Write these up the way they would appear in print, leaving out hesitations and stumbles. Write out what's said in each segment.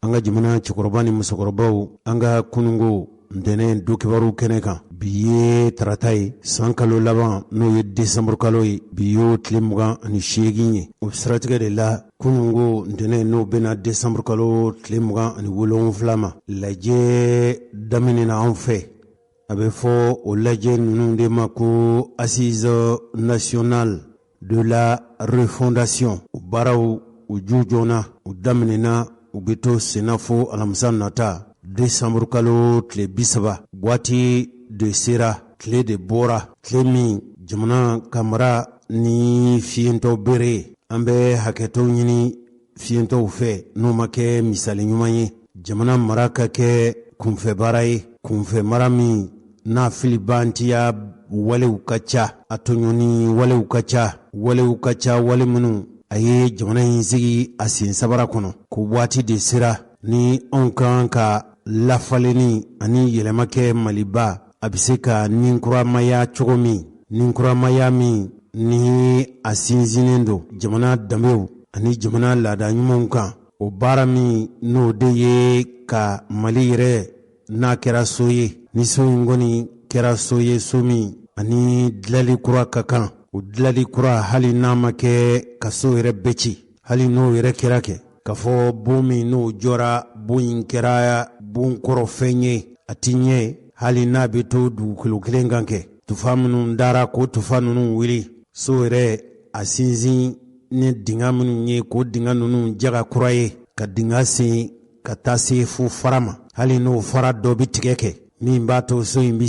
an ka jamana cɛkɔrɔba ni musokɔrɔbaw an ka kunungo ntɛnɛn du kibaru kɛnɛ kan. Bi ye tarata ye san kalo laban n'o ye desanburu kalo ye. Bi y'o tile 28 ye. O siratigɛ de la kunungo ntɛnɛn n'o bɛna desanburu kalo tile 27 ma. Lajɛ daminɛna anw fɛ. A bɛ fɔ o lajɛ ninnu de ma ko assise nationale de la refondation. O baaraw u ju joona u daminɛna u bɛ to senna fo alamisa nata desanburu kalo tile 30. Boîte de sera tile de bɔra, tile min jamana ka mara ni fiyentɔ bere. An bɛ hakɛtɔw ɲini fiyentɔw fɛ n'o ma kɛ misali ɲuman ye. Jamana mara ka kɛ kunfɛ baara ye, kunfɛ mara min n'a filibantiya walew ka ca, a tɔɲɔni walew ka ca, wale minnu a ye jamana in sigi a sen sabara kɔnɔ. Ko waati de sera ni anw kan ka lafaleni ani yɛlɛma kɛ Maliba a bɛ se ka ninkuramaya cogo min, ninkuramaya min ni a sinsinnen don jamana danbew ani jamana laada ɲumanw kan. O baara min n'o de ye ka Mali yɛrɛ n'a kɛra so ye, ni so in kɔni kɛra so ye, so min ani dilali kura ka kan. O dilali kura hali n'a ma kɛ ka so yɛrɛ bɛɛ ci, hali n'o yɛrɛ kɛra kɛ ka fɔ bon min n'o jɔra, bon in kɛra bon kɔrɔ fɛn ye, a ti ɲɛ hali n'a bɛ to dugukolo kelen kan kɛ. Tufa minnu dara ko tufa ninnu wuli, so yɛrɛ a sinsin ni dingɛ minnu ye ko dingɛ ninnu jaga kura ye, ka dingɛ sen ka taa se fo fara ma. Hali n'o fara dɔ bɛ tigɛ kɛ min b'a to so in bɛ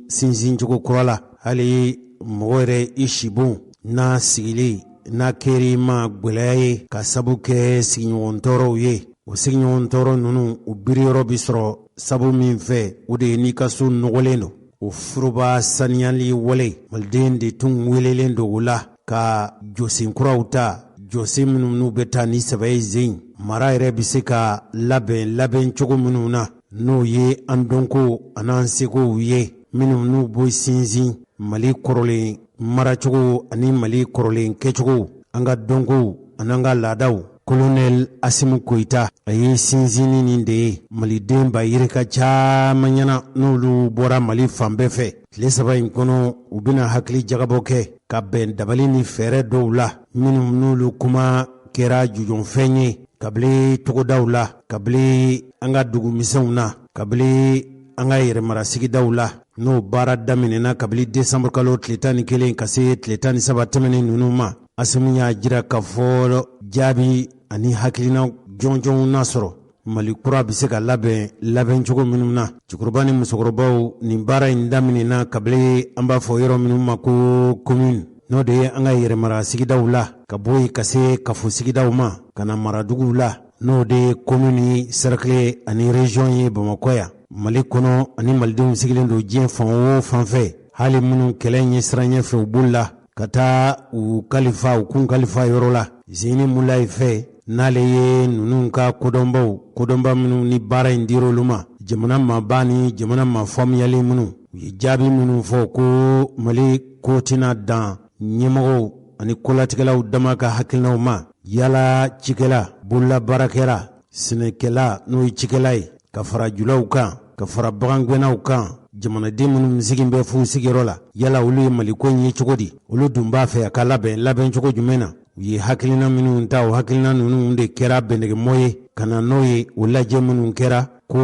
sinsin cogo kura la. Hali mɔgɔ yɛrɛ i sibon n'a sigilen n'a kɛr'i ma gwɛlɛya ye ka sabu kɛ sigiɲɔgɔn tɔɔrɔw ye. O sigiɲɔgɔn tɔɔrɔ ninnu o biriyɔrɔ bi sɔrɔ sabu min fɛ o de ye n'i ka so nɔgɔlen don. O furuba saniyali wale maliden de tun welelen don o la ka jɔsen kuraw ta, jɔsen minnu n'u bɛ taa ni sɛbɛ ye zen. Mara yɛrɛ bɛ se ka labɛn cogo minnu na n'o ye an dɔnko an'an sekow ye minnu n'u bɔ sinsin Mali kɔrɔlen maracogo ani Mali kɔrɔlen kɛcogo, an ka dɔnkow an'an ka laadaw. Colonel Asimu Koyita a ye sinsinni nin de ye Maliden ba yirika caman ɲɛna n'olu bɔra Mali fan bɛɛ fɛ. Tile 3 in kɔnɔ u bɛna hakili jagabɔ kɛ ka bɛn dabali ni fɛɛrɛ dɔw la minnu n'olu kuma kɛra jujɔnfɛn ye, kabili togodaw la, kabili an ka dugumisɛnw na, kabili an ka yɛrɛmarasigidaw la. N'o baara daminɛna kabili desanburu kalo tile 11 ka se tile 13 tɛmɛnen ninnu ma. Asimu y'a jira ka fɔ jaabi ani hakilina jɔnjɔnw na sɔrɔ Mali kura bɛ se ka labɛn cogo minnu na. Cɛkɔrɔba ni musokɔrɔbaw nin baara in daminɛna kabili an b'a fɔ yɔrɔ minnu ma ko commune, n'o de ye an ka yɛrɛmarasigidaw la, ka bɔ yen ka se kafosigidaw ma, ka na maraduguw la, n'o de ye commune, cercle ani région ye Bamakɔ yan. Mali kɔnɔ ani malidenw sigilen don diɲɛ fan o fan fɛ. Hali minnu kɛlɛ ɲɛ siran ɲɛ fɛ u b'u la ka taa u kun kalifa yɔrɔ la. Zeni Mulayi fɛ n'ale ye ninnu ka kodɔnba minnu ni baara in dir'olu ma, jamana maaba ni jamana ma faamuyali minnu, u ye jaabi minnu fɔ ko Mali ko tɛna dan ɲɛmɔgɔw ani kolatigɛlaw dama ka hakilinaw ma. Yala cikɛla, bololabaarakɛla, sɛnɛkɛla n'o ye cikɛla ye, ka fara julaw kan, ka fara bagangɛnnaw kan, jamanaden minnu sigin bɛ f'u sigiyɔrɔ la, yala olu ye Maliko in ye cogo di? Olu dun b'a fɛ a ka labɛn cogo jumɛn na? U ye hakilina minnu ta, o hakilina ninnu de kɛra bɛnɛgɛmɔ ye ka na n'o ye o lajɛ minnu kɛra ko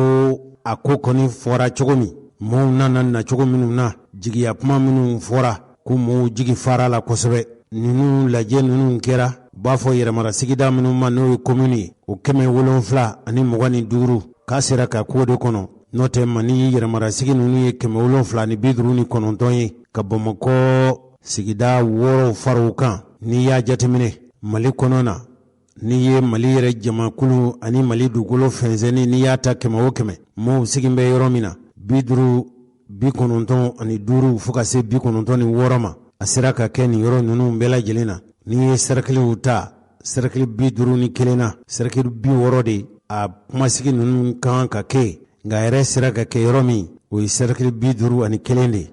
a ko kɔni fɔra cogo min, mɔɔw nana na cogo minnu na, jigiya kuma minnu fɔra ko mɔɔw jigi fara la kosɛbɛ. Ninnu lajɛ ninnu kɛra, u b'a fɔ yɛrɛmarasigida minnu ma n'o ye commune ye, o 725 ani 25 k'a sera ka ko de kɔnɔ. N'o tɛ Mali yɛrɛmarasigi ninnu ye 759 ye ka Bamakɔ sigida 6 faraw kan. N'i y'a jateminɛ Mali kɔnɔ na, n'i ye Mali yɛrɛ jamakulu ani Mali dugukolo fɛnsɛnni n'i y'a ta 100 o 100, mɔɔw sigin bɛ yɔrɔ min na 50, 95 fo ka se 96 ma, a sera ka kɛ nin yɔrɔ ninnu bɛɛ lajɛlen na. N'i ye cerclew ta, cercle 51 na, cercle 60 de a kumasigi ninnu kan ka kɛ, nka yɛrɛ sera ka kɛ yɔrɔ min, o ye cercle 51 de.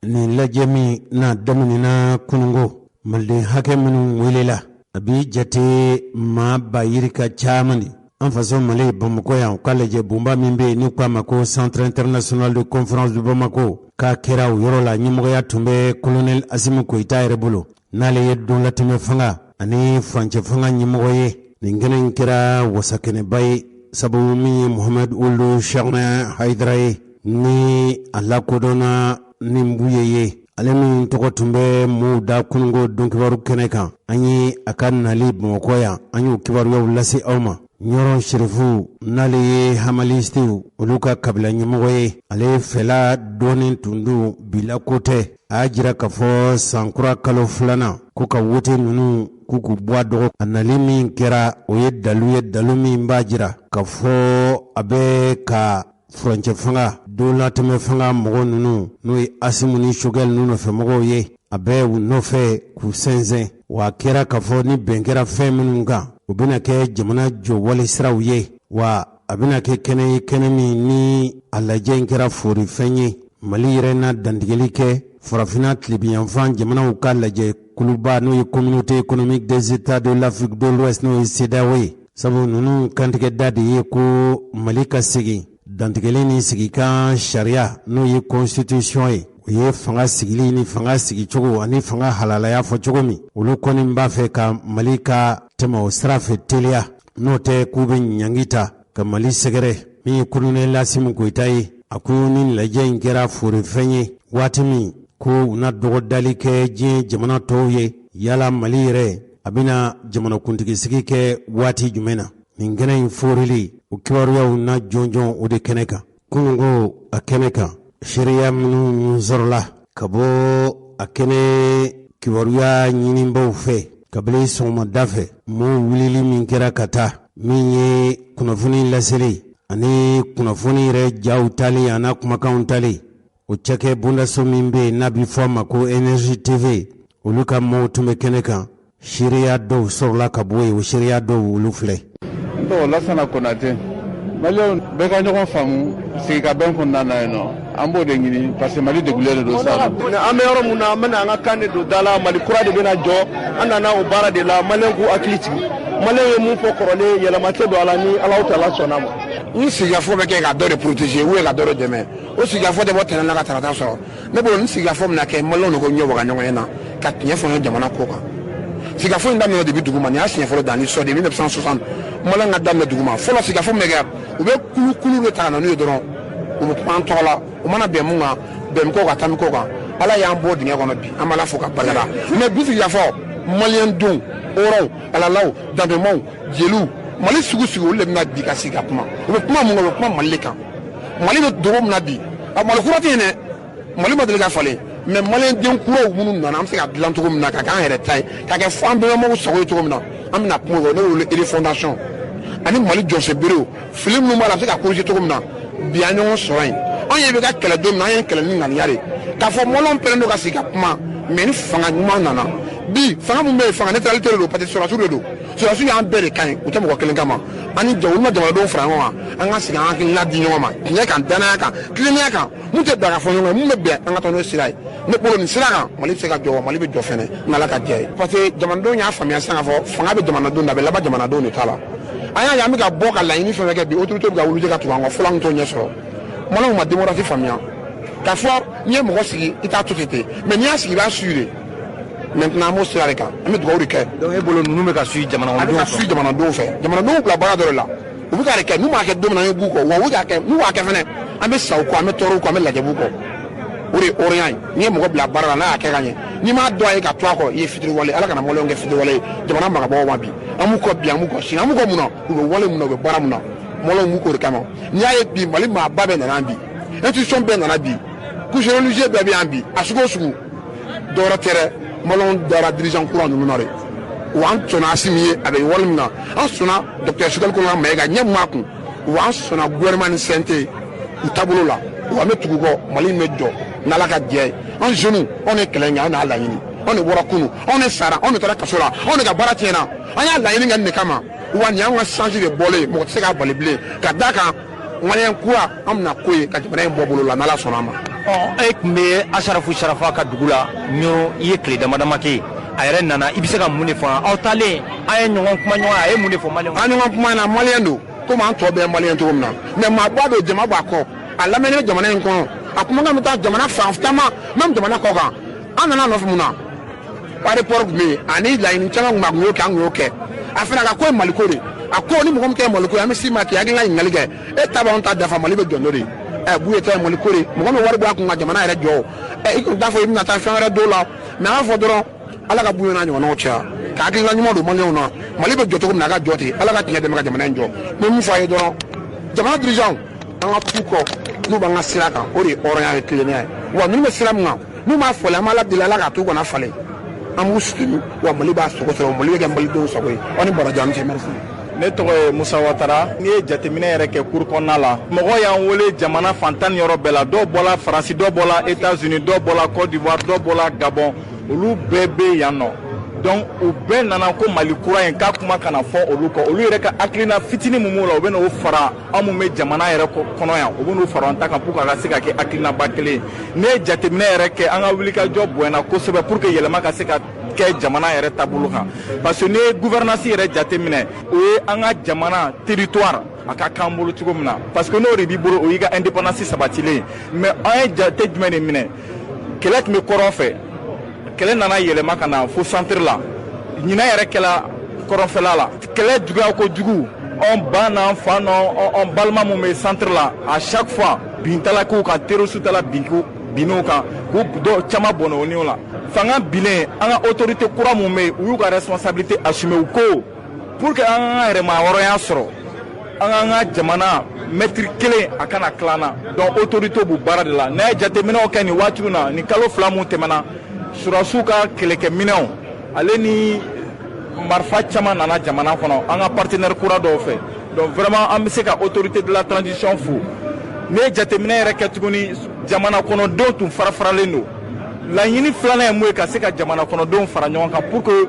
Nin lajɛ min n'a daminɛna kunungo, Maliden hakɛ minnu welela a bi jate maa ba yirika caman de. en façon Mali Bamako yan k'a lajɛ bonba min bɛ ni k'a ma ko Centre International de Conférence de Bamako k'a kɛra o yɔrɔ la ɲɛmɔgɔya tun bɛ colonel Assimi Goïta yɛrɛ bolo n'ale ye don latɛmɛ fanga ani furancɛ fanga ɲɛmɔgɔ ye nin kɛnɛ in kɛra wasakɛnɛba ye sabu min ye Mohamed Ould Cheikh Haïdara ye ni a lakodɔnna ni Mbuye ye ale min tɔgɔ tun bɛ mu da kunungo don kibaru kɛnɛ kan an ye a ka nali Bamakɔ yan an y'o kibaruyaw lase aw ma Ɲɔrɔ Sherifu n'ale ye hamalistiw olu ka kabila ɲɛmɔgɔ ye ale fɛla dɔɔnin tun don bila ko tɛ a y'a jira k'a fɔ sankura kalo filanan ko ka wote ninnu k'u bɔ a dɔgɔ a nali min kɛra o ye dalu min b'a jira k'a fɔ a bɛ ka furancɛ fanga don latɛmɛ fanga mɔgɔ ninnu n'o ye Asimu ni Choguel ninnu nɔfɛ mɔgɔw ye a bɛ u nɔfɛ k'u sɛnsɛn wa a kɛra k'a fɔ ni bɛn kɛra fɛn minnu kan o bɛna kɛ jamana jɔwale siraw ye wa a bɛna kɛ kɛnɛ ye kɛnɛ min ni a lajɛ in kɛra fori fɛn ye Mali yɛrɛ na dantigɛli kɛ farafinna tilebiyanfan jamanaw ka lajɛ kuluba n'o ye Communauté économique des États de l'Afrique de l'Ouest n'o ye CEDEAO ye sabu ninnu kantigɛ da de ye ko Mali ka segin dantigɛli ni sigikan sariya n'o ye constitution ye o ye fanga sigili ni fanga sigicogo ani fanga halalaya fɔ cogo min olu kɔni b'a fɛ ka Mali ka tɛmɛ o sira fɛ teliya n'o tɛ k'u bɛ ɲangi ta ka Mali sɛgɛrɛ min ye colonel Assimi Goïta ye a ko ni lajɛ in kɛra forifɛn ye waati min ko u na dɔgɔdali kɛ diɲɛ jamana tɔw ye yala Mali yɛrɛ a bɛna jamanakuntigisigi kɛ waati jumɛn na nin kɛnɛ in forili o kibaruyaw na jɔnjɔn o de kɛnɛ kan kunungo a kɛnɛ kan seereya minnu sɔrɔla ka bɔ a kɛnɛ kibaruya ɲinibaw fɛ kabini sɔgɔmada fɛ mo wulili min kɛra ka taa min ye kunnafoni laseli ani kunnafoni yɛrɛ jaw tali a n'a kumakanw tali o cɛkɛ bondaso min bɛ n'a bɛ fɔ a ma ko Énergie TV olu ka maaw tun bɛ kɛnɛ kan seereya dɔw sɔrɔla ka bɔ yen o seereya dɔw olu filɛ. Lassana Konate Maliɲɛnw bɛɛ ka ɲɔgɔn faamu sigi ka bɛn kɔnɔna na yen nɔ an b'o de ɲini parce que Mali degulen de don sa. An bɛ yɔrɔ mun na an bɛna an ka kan de don da la Mali kura de bɛna jɔ an nana o baara de la Maliɲɛnw k'u hakili sigi Maliɲɛnw ye mun fɔ kɔrɔlen yɛlɛma tɛ don a la ni Alahu Taala sɔnna ma. Ni sigikafɔ bɛ kɛ ka dɔ de protéger ou ka dɔ de dɛmɛ o sigikafɔ tɛ bɔ tɛnɛn na ka tarata sɔrɔ ne bolo ni sigikafɔ bɛna kɛ Maliɲɛnw de ko ɲɛ waga ɲɔgɔn ye na ka tiɲɛ fɔ jamana ko kan. Sigikafɔ in daminɛ de bi dugu ma nin y'a siɲɛ fɔlɔ dans l'histoire de 1960 Maliɲɛnw ka daminɛ dugu ma fɔlɔ sigikafɔ min bɛ kɛ u bɛ kulu de ta ka na n'u ye dɔrɔn u bɛ kuma an tɔgɔ la u mana bɛn mun kan bɛn ko kan tami ko kan Ala y'an bɔ dingɛ kɔnɔ bi an b'Ala fo ka barika mais bi sigikafɔ Maliɲɛn denw hɔrɔnw alalaw danbemaw jeliw Mali sugu olu de bɛna bi ka sigi ka kuma u bɛ kuma mun kan u bɛ kuma Mali kan Mali bɛ dogo min na bi a Mali kura tɛ yen dɛ Mali ma deli ka falen mais Maliɲɛn den kuraw minnu nana an bɛ se ka dilan cogo min na ka k'an yɛrɛ ta ye ka kɛ fɔ an bɛnbalimaw sago ye cogo min na an bɛna kuma o ne wele Eri Fondation ani Mali jɔsen berew fili minnu b'a la a bɛ se ka corriger cogo min na bi an ɲɔgɔn sɔrɔ yen an ye bɛ ka kɛlɛ don min na an ye kɛlɛ ni ŋaniya de k'a fɔ Maliɲɛnw pɛrɛnnen don ka sigi ka kuma mais ni fanga ɲuman nana bi fanga min bɛ yen fanga neutralité de don parce que sɔrɔdasiw de don sɔrɔdasiw y'an bɛɛ de kan ye u tɛ mɔgɔ kelen kama ani olu ma jamanadenw fara ɲɔgɔn kan an ka sigi an hakilina di ɲɔgɔn ma tiɲɛ kan danaya kan tilennenya kan mun tɛ daga fɔ ɲɔgɔn ye mun bɛ bɛn an ka taa n'o sira ye ne bolo nin sira kan Mali bɛ se ka jɔ wa Mali bɛ jɔ fɛnɛ n'Ala ka diya ye parce que jamanadenw y'a faamuya sisan k'a fɔ fanga bɛ jamanadenw na a bɛ laban jamanadenw de ta la an y'a ye an bɛ ka bɔ ka laɲini fɛn fɛn kɛ bi autorité bɛ ka wuli ka tugu an kɔ fɔlɔ an t'o ɲɛ sɔrɔ Maliɲɛnw ma démocratie faamuya k'a fɔ n'i ye mɔgɔ sigi i t'a to ten ten mais n'i y'a sigi i b'a suivre de maintenant an b'o sira de kan an bɛ dugawu de kɛ. Donc e bolo ninnu bɛ ka suit jamanadenw fɛ. A bɛ ka suit jamanadenw fɛ jamanadenw bila baara dɔ de la u bɛ ka de kɛ n'u m'a kɛ don min na an ye b'u kɔ wa u bɛ k'a kɛ n'u b'a kɛ fɛnɛ an bɛ sa u kɔ an bɛ tɔɔrɔ u kɔ an bɛ lajɛ b'u kɔ o de ye hɔrɔnya ye n'i ye mɔgɔ bila baara la n'a y'a kɛ ka ɲɛ n'i m'a dɔn a ye ka to a kɔ i ye fitiriwale Ala kana Maliɲɛnw kɛ fitiriwale ye jamana marabagaw ma bi an b'u kɔ bi an b'u kɔ sini an b'u kɔ mun na u bɛ wale mun na u bɛ baara mun na Maliɲɛnw b'u k'o de kama n'i y'a ye bi Mali maaba bɛɛ nana bi institution bɛɛ nana bi couche religieuse bɛɛ bɛ yan bi a sugu o sugu dɔwɛrɛ tɛ dɛ Maliɲɛnw dara dirigeant kura ninnu na de wa an sɔnna Asimi ye a bɛ wale min na an sɔnna docteur Choguel Koloba Mayiga ɲɛ mun b'a kun wa an sɔnna gouvernement ni CNT u taabolo la wa an bɛ tugu kɔ Mali in bɛ jɔ n'Ala ka diya ye an jeunes anw ye kɛlɛ kɛ anw y'a laɲini anw de bɔra kunun anw de sara anw de taara kaso la anw de ka baara tiɲɛna an y'a laɲini kɛ nin de kama wa nin y'an ka change de bɔlen mɔgɔ tɛ se k'a bali bilen ka d'a kan Maliɲɛn kura an bɛna ko ye ka jamana in bɔ bolo la n'Ala sɔnna a ma. E tun bɛ Asarafu Sarafa ka dugu la Ɲɔrɔ i ye tile dama dama kɛ a yɛrɛ nana i bɛ se ka mun de fɔ aw taalen a ye ɲɔgɔn kuma ɲɔgɔn a ye mun de fɔ Maliɲɛnw. An ɲɔgɔn kuma na Maliɲɛn don comme en toi bien malien tout na mais ma bois de jama ba ko ala mena jamana en ko akuma nga meta jamana faftama même jamana ko ka anana no fumuna par rapport me ani la ni changa magno ka ngoke afina ka ko malikore akko ni mo ko ke malikore am sima ki agin la ngalige e taba on ta dafa malibe jondori e buye ta malikore mo ko war ba ko nga jamana re jo e iko dafa ibna ta fenra dola mais en fodoro ala ka buye na nyo no cha ka agin la nyimo do mo leona malibe joto ko na ga joti ala ka tinya de ma jamana njo mo mu faye do jamana dirigeant anga tuko nu banga silaka ori oraya klene wa nu me silam nga nu ma fola mala dilala ka tuko na fale am muslim wa maliba soko so malibe ga malido soko oni bara jam ci merci ne tɔgɔ ye Musa Watara ni ye jateminɛ yɛrɛ kɛ cour kɔnɔna la mɔgɔ y'an wele jamana fantan yɔrɔ bɛɛ la dɔw bɔla Faransi dɔw bɔla États-Unis dɔw bɔla Côte d'Ivoire dɔw bɔla Gabon olu bɛɛ bɛ yan nɔ donc u bɛɛ nana ko Mali kura in k'a kuma kana fɔ olu kɔ olu yɛrɛ ka hakilina fitinin mun b'u la u bɛ n'o fara an mun bɛ jamana yɛrɛ kɔnɔ yan u bɛ n'o fara an ta kan pour que a ka se ka kɛ hakilinaba kelen ye ne ye jateminɛ yɛrɛ kɛ an ka wulikajɔ bonyana kosɛbɛ pour que yɛlɛma ka se ka kɛ jamana yɛrɛ taabolo kan parce que ni ye gouvernance yɛrɛ jateminɛ o ye an ka jamana territoire a ka k'an bolo cogo min na parce que n'o de b'i bolo o y'i ka indépendance sabatilen mais an ye jate jumɛn de minɛ kɛlɛ tun bɛ kɔrɔn fɛ kɛlɛ nana yɛlɛma ka na fo centre la ɲinan yɛrɛ kɛla kɔrɔnfɛla la kɛlɛ juguya ko jugu an ba n'an fa n'an balima mun bɛ centre la à chaque fois bintala k'u kan terroriste tala bin'u kan k'u dɔw caman bɔnɛ o niw la fanga bilen an ka autorité kura mun bɛ yen u y'u ka responsabilité assumer u ko pour que an ka yɛrɛma hɔrɔnya sɔrɔ an k'an ka jamana mètre kelen a kana tilanna donc autorité b'u baara de la n'a ye jateminɛw kɛ nin waatiw na nin kalo fila mun tɛmɛna surasiw ka kɛlɛkɛminɛw ale ni marifa caman nana jamana kɔnɔ an ka partenaire kura dɔw fɛ donc vraiment an bɛ se ka autorité de la transition fo ne ye jateminɛ yɛrɛ kɛ tuguni jamana kɔnɔdenw tun farafaralen don laɲini filanan ye mun ye ka se ka jamana kɔnɔdenw fara ɲɔgɔn kan pour que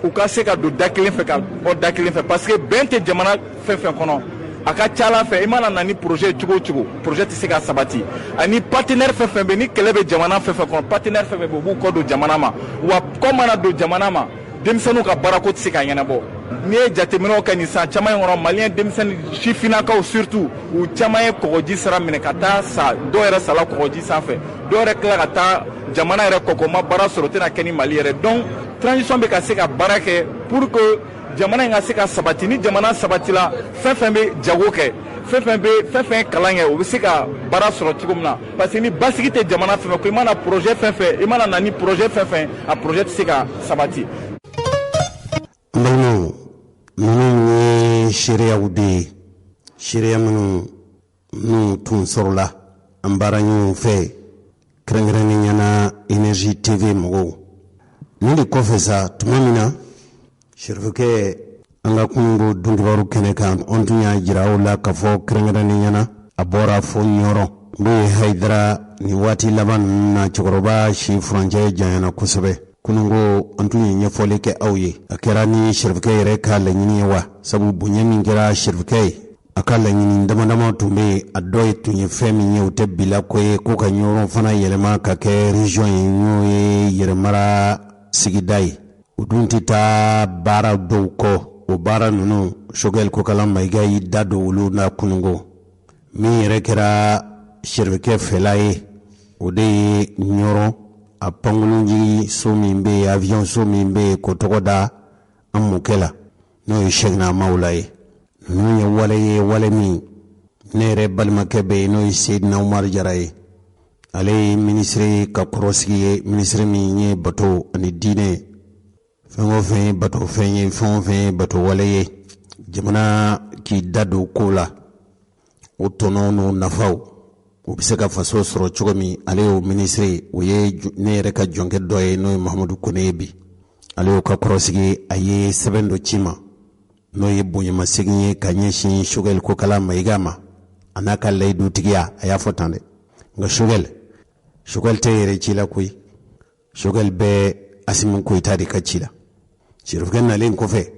u ka se ka don da kelen fɛ ka bɔ da kelen fɛ parce que bɛn tɛ jamana fɛn fɛn kɔnɔ a ka ca ala fɛ i mana na ni projet cogo o cogo projet tɛ se ka sabati ani partenaire fɛn fɛn bɛ ni kɛlɛ bɛ jamana fɛn fɛn kɔnɔ partenaire fɛn fɛn bɛ u b'u kɔ don jamana ma wa kɔ mana don jamana ma denmisɛnninw ka baarako tɛ se ka ɲɛnabɔ n'i ye jateminɛw kɛ nin san caman in kɔnɔ maliyɛn denmisɛnnin sifinnakaw surtout u caman ye kɔgɔji sira minɛ ka taa sa dɔw yɛrɛ sala kɔgɔji sanfɛ dɔw yɛrɛ tila ka taa jamana yɛrɛ kɔkɔma baara sɔrɔ o tɛna kɛ ni Mali yɛrɛ donc transition bɛ ka se ka baara kɛ pour que jamana in ka se ka sabati ni jamana sabatila fɛn fɛn bɛ jago kɛ fɛn fɛn kalan kɛ o bɛ se ka baara sɔrɔ cogo min na parce que ni basigi tɛ jamana fɛn fɛn ko i mana projet fɛn fɛn i mana na ni projet fɛn fɛn a projet tɛ se ka sabati. Mbalimaw ninnu ye seereyaw de ye seereya minnu tun sɔrɔla an baara ɲɔgɔn fɛ kɛrɛnkɛrɛnnenya Énergie TV mɔgɔw nin de kɔfɛ sa tuma min na Sherifukɛ an ka kununko dunkibaru kɛnɛ kan an tun y'a jira aw la k'a fɔ kɛrɛnkɛrɛnnenya a bɔra fo ɲɔrɔ n'o ye Hayidara nin waati laban ninnu na cɛkɔrɔba si furancɛ janyana kosɛbɛ kununko an tun ye ɲɛfɔli kɛ aw ye a kɛra ni Sherifukɛ yɛrɛ ka laɲini ye wa sabu bonya min kɛra Sherifukɛ ye a ka laɲini damadama tun bɛ a dɔ ye tun ye fɛn min ye o tɛ bila ko ye ko ka ɲɔrɔ fana yɛlɛma ka kɛ région ye n'o ye yɛrɛmara sigida ye o dun tɛ taa baara dɔw kɔ o baara ninnu Choguel Kokala Mayiga y'i da don olu na kununko min yɛrɛ kɛra Sherifukɛ fɛla ye o de ye ɲɔrɔ a pankolonjigi so min bɛ yen avion so min bɛ yen k'o tɔgɔ da an mɔkɛ la n'o ye Sɛgina Mawula ye ninnu ye wale ye wale min ne yɛrɛ balimakɛ bɛ yen n'o ye Seydina Umaru Jara ye ale ye ministre ka kɔrɔsigi ye ministre min ye bato ani diinɛ fɛn o fɛn ye bato fɛn ye fɛn o fɛn ye bato wale ye jamana k'i da don ko la o tɔnɔ n'o nafaw o bɛ se ka faso sɔrɔ cogo min ale y'o ministre o ye ne yɛrɛ ka jɔnkɛ dɔ ye n'o ye Mahamadu Kone ye bi ale y'o ka kɔrɔsigi a ye sɛbɛn dɔ ci ma n'o ye bonyamasegin ye ka ɲɛsin Choguel Kokala Mayiga ma a n'a ka layidutigiya a y'a fɔ tan dɛ nka Choguel tɛ yɛrɛ ci la koyi Choguel bɛ Asimu Koyita de ka ci la Sherifukɛ nalen kɔfɛ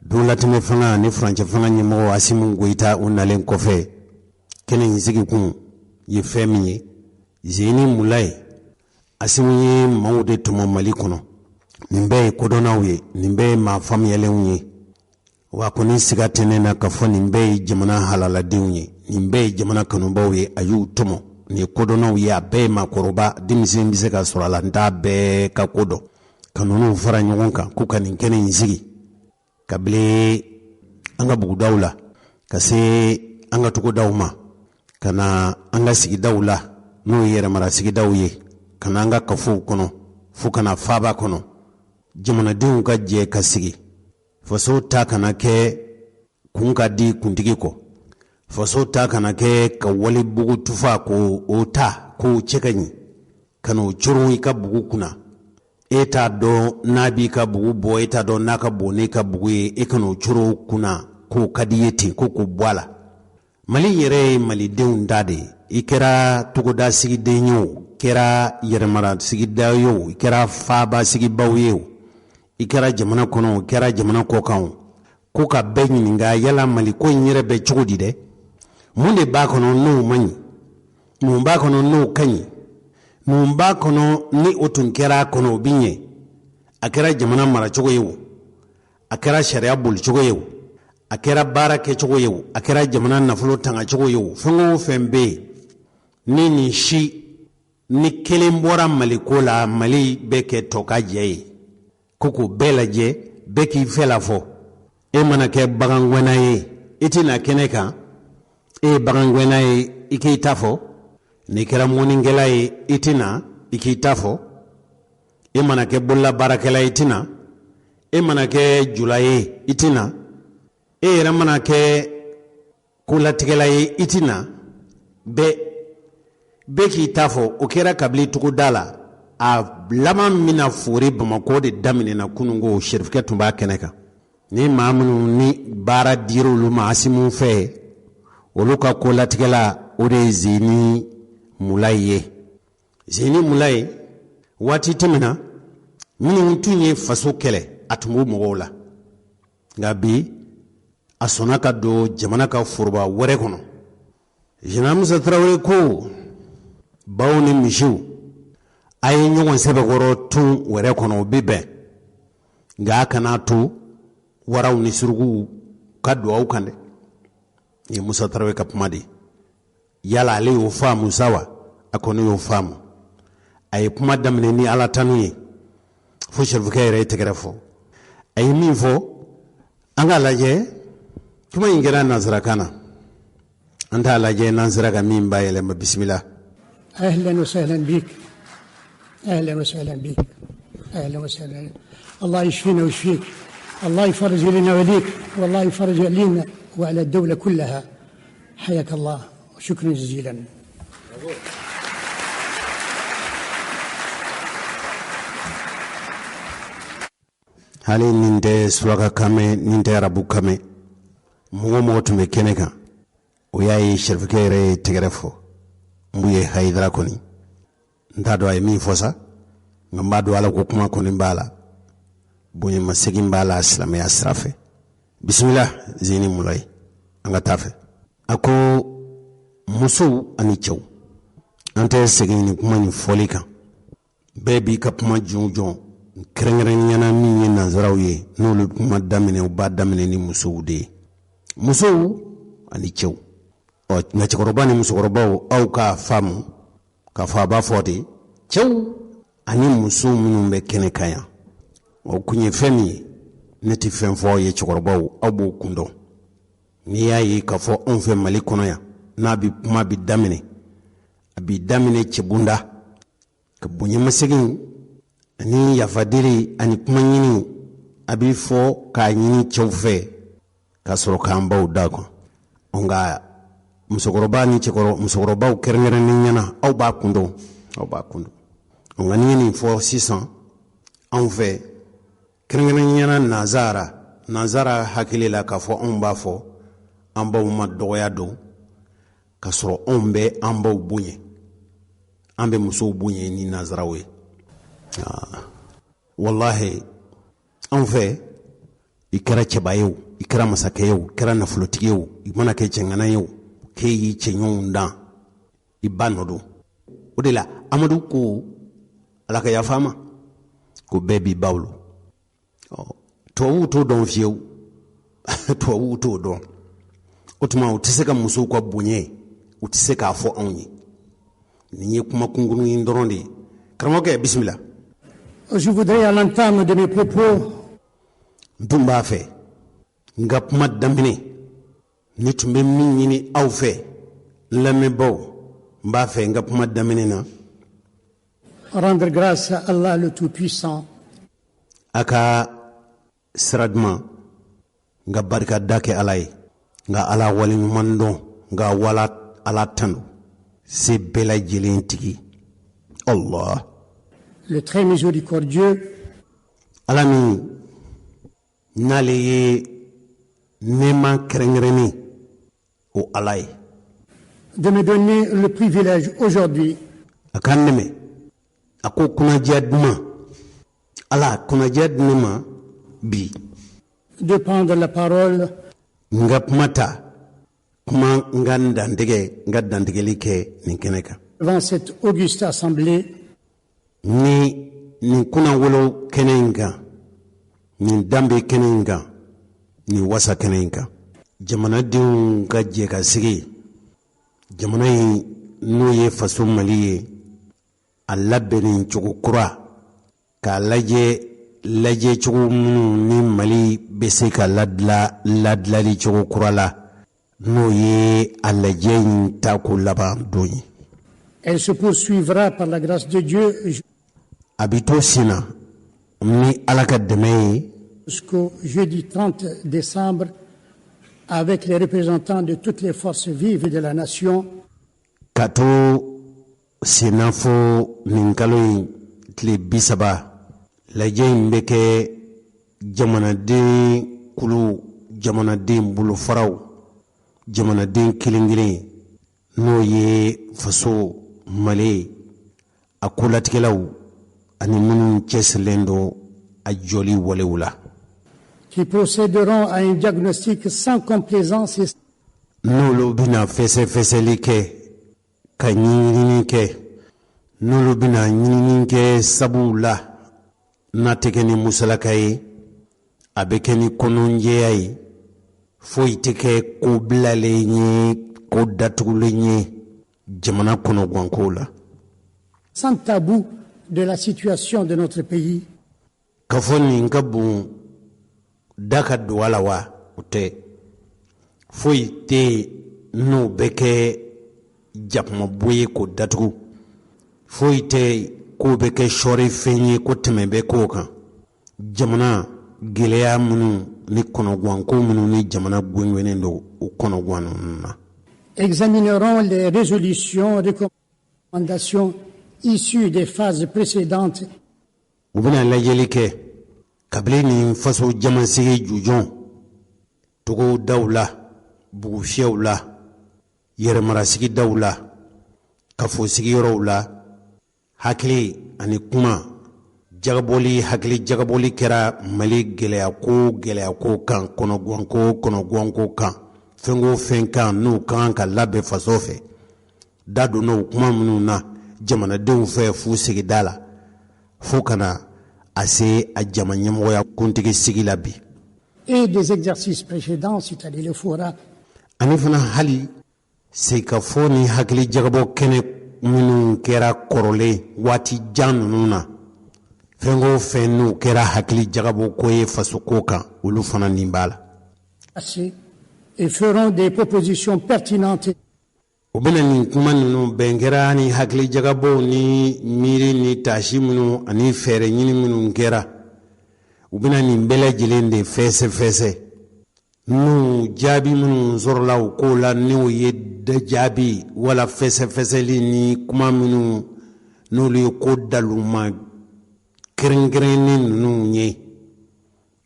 don latɛmɛ fanga ni furancɛ fanga ɲɛmɔgɔ Asimu Koyita u nalen kɔfɛ kɛnɛ in sigi kun ye fɛn min ye Zeni Mulaye Asimu ye maaw de tɔmɔ Mali kɔnɔ nin bɛɛ ye kodɔnnaw ye nin bɛɛ ye maa faamuyalenw ye wa kuni siga tenena ka fo nin bɛɛ ye jamana halaladenw ye nin bɛɛ ye jamana kanubaw ye a y'u tɔmɔ nin kodɔnnaw ye a bɛɛ ye maakɔrɔba denmisɛn bɛ se ka sɔrɔ a la n t'a bɛɛ ka kodɔn ka ninnu fara ɲɔgɔn kan k'u ka nin kɛnɛ in sigi kabini an ka bugudaw la ka se an ka togodaw ma ka na an ka sigidaw la n'o ye yɛrɛmara sigidaw ye ka na an ka kafow kɔnɔ fo ka na faaba kɔnɔ jamanadenw ka jɛ ka sigi faso ta kana kɛ kun ka di kuntigi kɔ faso ta kana kɛ ka wali bugu tufa ko o ta ko cɛ ka ɲi ka n'o coron i ka bugu kunna e t'a dɔn n'a b'i ka bugu bɔ e t'a dɔn n'a ka bon n'i ka bugu ye e ka n'o coron kunna k'o ka di ye ten ko k'o bɔ a la mali yɛrɛ ye malidenw da de ye i kɛra togoda sigiden ye o kɛra yɛrɛmara sigida ye o i kɛra faaba sigibaw ye o i kɛra jamana kɔnɔ o kɛra jamana kɔkan ko ka bɛɛ ɲininka yala mali ko in yɛrɛ bɛ cogo di dɛ mun de b'a kɔnɔ n'o man ɲi mun b'a kɔnɔ n'o ka ɲi mun b'a kɔnɔ ni o tun kɛra kɔnɔ o bi ɲɛ a kɛra jamana maracogo ye o a kɛra sariya bolicogo ye o a kɛra baara kɛcogo ye o a kɛra jamana nafolo tangacogo ye o fɛn o fɛn bɛ yen ni nin si ni kelen bɔra mali ko la mali bɛ kɛ tɔ ka jɛ ye ko k'o bɛɛ lajɛ bɛɛ k'i fɛ la fɔ e mana kɛ bagangwɛnna ye i tɛna kɛnɛ kan e ye bagangwɛnna ye i k'i ta fɔ n'i kɛra mɔnikɛla ye i tɛna i k'i ta fɔ e mana kɛ bololabaarakɛla ye i tɛna e mana kɛ jula ye i tɛna e yɛrɛ mana kɛ kolatigɛla ye i tɛna bɛɛ k'i ta fɔ o kɛra kabili togoda la a laban min na fori Bamakɔ de daminɛna kunungo Sɛrifikɛ tun b'a kɛnɛ kan ni maa minnu ni baara dira olu ma Asimu fɛ olu ka kolatigɛla o de ye Zeni Mulayi ye Zeni Mulayi waati tɛmɛna minnu tun ye faso kɛlɛ a tun b'o mɔgɔw la nka bi a sɔnna ka don jamana ka foroba wɛrɛ kɔnɔ Général Musa Tarawele ko baw ni misiw a ye ɲɔgɔn sɛbɛkɔrɔ tun wɛrɛ kɔnɔ o bɛ bɛn nka a kana to waraw ni suruguw ka don aw kan dɛ ye Musa Tarawele ka kuma de yala ale y'o faamu sa wa a kɔni y'o faamu a ye kuma daminɛ ni ala tanu ye fo Sɛrifikɛ yɛrɛ ye tɛgɛrɛ fɔ a ye min fɔ an k'a lajɛ kuma in kɛra nanzarakan na an t'a lajɛ n'an sera ka min b'a yɛlɛma bisimila. أهلا وسهلا بك أهلا وسهلا بك أهلا وسهلا الله يشفينا ويشفيك الله يفرج لنا وليك والله يفرج علينا وعلى الدولة كلها حياك الله وشكرا جزيلا hali nin tɛ suraka kame nin tɛ arabu kame mɔgɔ mɔgɔ tun bɛ kɛnɛ kan o y'a ye Sɛrifikɛ yɛrɛ ye tɛgɛrɛ fɔ mun ye Hayidara kɔni n t'a dɔn a ye min fɔ sa nka n b'a dɔn ala ko kuma kɔni b'a la bonyamasegin b'a la silamɛya sira fɛ bisimila Zeni Mulayi an ka taa fɛ a ko musow ani cɛw an tɛ segin ni kuma nin fɔli kan bɛɛ b'i ka kuma jɔn jɔn kɛrɛnkɛrɛnniyana min ye nanzaraw ye n'olu kuma daminɛ u b'a daminɛ ni musow de ye musow ani cɛw nka cɛkɔrɔba ni musokɔrɔbaw aw k'a faamu k'a fɔ a b'a fɔ de cɛw ani muso minnu bɛ kɛnɛ kan yan o kun ye fɛn min ye ne tɛ fɛn fɔ aw ye cɛkɔrɔbaw aw b'o kun dɔn n'i y'a ye k'a fɔ anw fɛ Mali kɔnɔ yan n'a bi kuma bi daminɛ a bi daminɛ cɛbunda ka bonyamasegin ani yafadeli ani kuma ɲini a bi fɔ k'a ɲini cɛw fɛ k'a sɔrɔ k'an baw da kan nka musokɔrɔba ni musokɔrɔbaw kɛrɛnkɛrɛnnen ɲɛna aw b'a kun dɔn nka n'i ye nin fɔ sisan anw fɛ kɛrɛnkɛrɛnnen ɲɛna nanzara hakili la k'a fɔ anw b'a fɔ an baw ma dɔgɔya don ka sɔrɔ anw bɛ an baw bonya an bɛ musow bonya ni nanzaraw ye wallahi anw fɛ i kɛra cɛba ye o i kɛra masakɛ ye o i kɛra nafolotigi ye o i mana kɛ cɛŋana ye o k'e y'i cɛɲɔgɔnw dan i ba nɔ don o de la Amadu ko ala ka yafa ma ko bɛɛ b'i baw lo tubabuw t'o dɔn fiyewu tubabu t'o dɔn o tuma u tɛ se ka musow ka bonya u tɛ se k'a fɔ anw ye nin ye kuma kunkuru in dɔrɔn de ye karamɔgɔkɛ bisimila. Je voudrais à l'entame de mes propos n tun b'a fɛ n ka kuma daminɛ ne tun bɛ min ɲini aw fɛ n lamɛnbaaw n b'a fɛ n ka kuma daminɛ na rendre grâce à Allah le Tout-Puissant a ka sira duman n ka barikada kɛ Ala ye n ka Ala waleɲuman dɔn n ka wala Ala tanu se bɛɛ lajɛlen tigi Allah le très miséricordieux Ala min n'ale ye nɛɛma kɛrɛnkɛrɛnnen o Ala ye de me donner le privilège aujourd'hui a ka nɛmɛ a ko kunnadiya duman Ala kunnadiya di ne ma bi de prendre la parole n ka kuma ta kuma n ka dantigɛli kɛ nin kɛnɛ kan devant cette auguste assemblée ni nin kunnawolo kɛnɛ in kan nin danbe kɛnɛ in kan nin wasa kɛnɛ in kan jamanadenw ka jɛ ka sigi jamana in n'o ye faso Mali ye a labɛnni cogo kura k'a lajɛ cogo minnu ni Mali bɛ se ka ladilali cogo kura la n'o ye a lajɛ in ta ko laban don ye. Elle se poursuivra par la grâce de Dieu a bɛ to sen na ni Ala ka dɛmɛ ye jusqu'au jeudi 30 décembre avec les représentants de toutes les forces vives de la nation. Ka to sen na fo nin kalo in tile 30 lajɛ in bɛ kɛ jamanaden kulu jamanaden bolofaraw jamanaden kelen-kelen n'o ye faso Mali a kolatigɛlaw ani minnu cɛsirilen don a jɔli walew la qui procéderont à un diagnostic sans complaisance et n'olu bɛna fɛsɛfɛsɛli kɛ ka ɲinini kɛ n'olu bɛna ɲinini kɛ sabu la n'a tɛ kɛ ni musalaka ye a bɛ kɛ ni kɔnɔnjɛya ye foyi tɛ kɛ ko bilalen ye ko datugulen ye jamana kɔnɔguwanko la sans tabou de la situation de notre pays. Ka fɔ nin ka bon da ka don a la wa o tɛ foyi tɛ n'o bɛ kɛ jakumabo ye k'o datugu foyi tɛ k'o bɛ kɛ sɔɔri fɛn ye ko tɛmɛ bɛ k'o kan jamana gɛlɛya minnu ni kɔnɔguwanko minnu ni jamana gɔngɔnen don o kɔnɔguwan ninnu na. Examinerons les résolutions, recommandations issues des phases précédentes. U bɛna lajɛli kɛ kabini nin faso jamasigi jujɔn togo daw la bugufiyɛw la yɛrɛmarasigi daw la kafosigiyɔrɔw la hakili ani kuma hakili jagabɔli kɛra Mali gɛlɛyako kan kɔnɔguwanko kan fɛnko fɛn kan n'u kan ka labɛn faso fɛ da donna o kuma minnu na jamanadenw fɛ fu sigida la fo kana a se a jama ɲɛmɔgɔya kuntigi sigi la bi et des exercices précédents, c'est-à-dire le fora ani fana hali sekafo ni hakili jagabɔ kɛnɛ minnu kɛra kɔrɔlen waati jan ninnu na fɛnko fɛn n'u kɛra hakili jagabɔ ko ye fasoko kan olu fana nin b'a la et feront des propositions pertinentes. U bɛna nin kuma ninnu bɛn kɛra ni hakili jagabɔw ni miiri ni taasi minnu ani fɛɛrɛ ɲini minnu kɛra u bɛna nin bɛɛ lajɛlen de fɛsɛfɛsɛ n'u jaabi minnu sɔrɔla u ko la n'u ye jaabi wala fɛsɛfɛsɛli ni kuma minnu n'olu ye ko daluma kɛrɛnkɛrɛnnen ninnu ye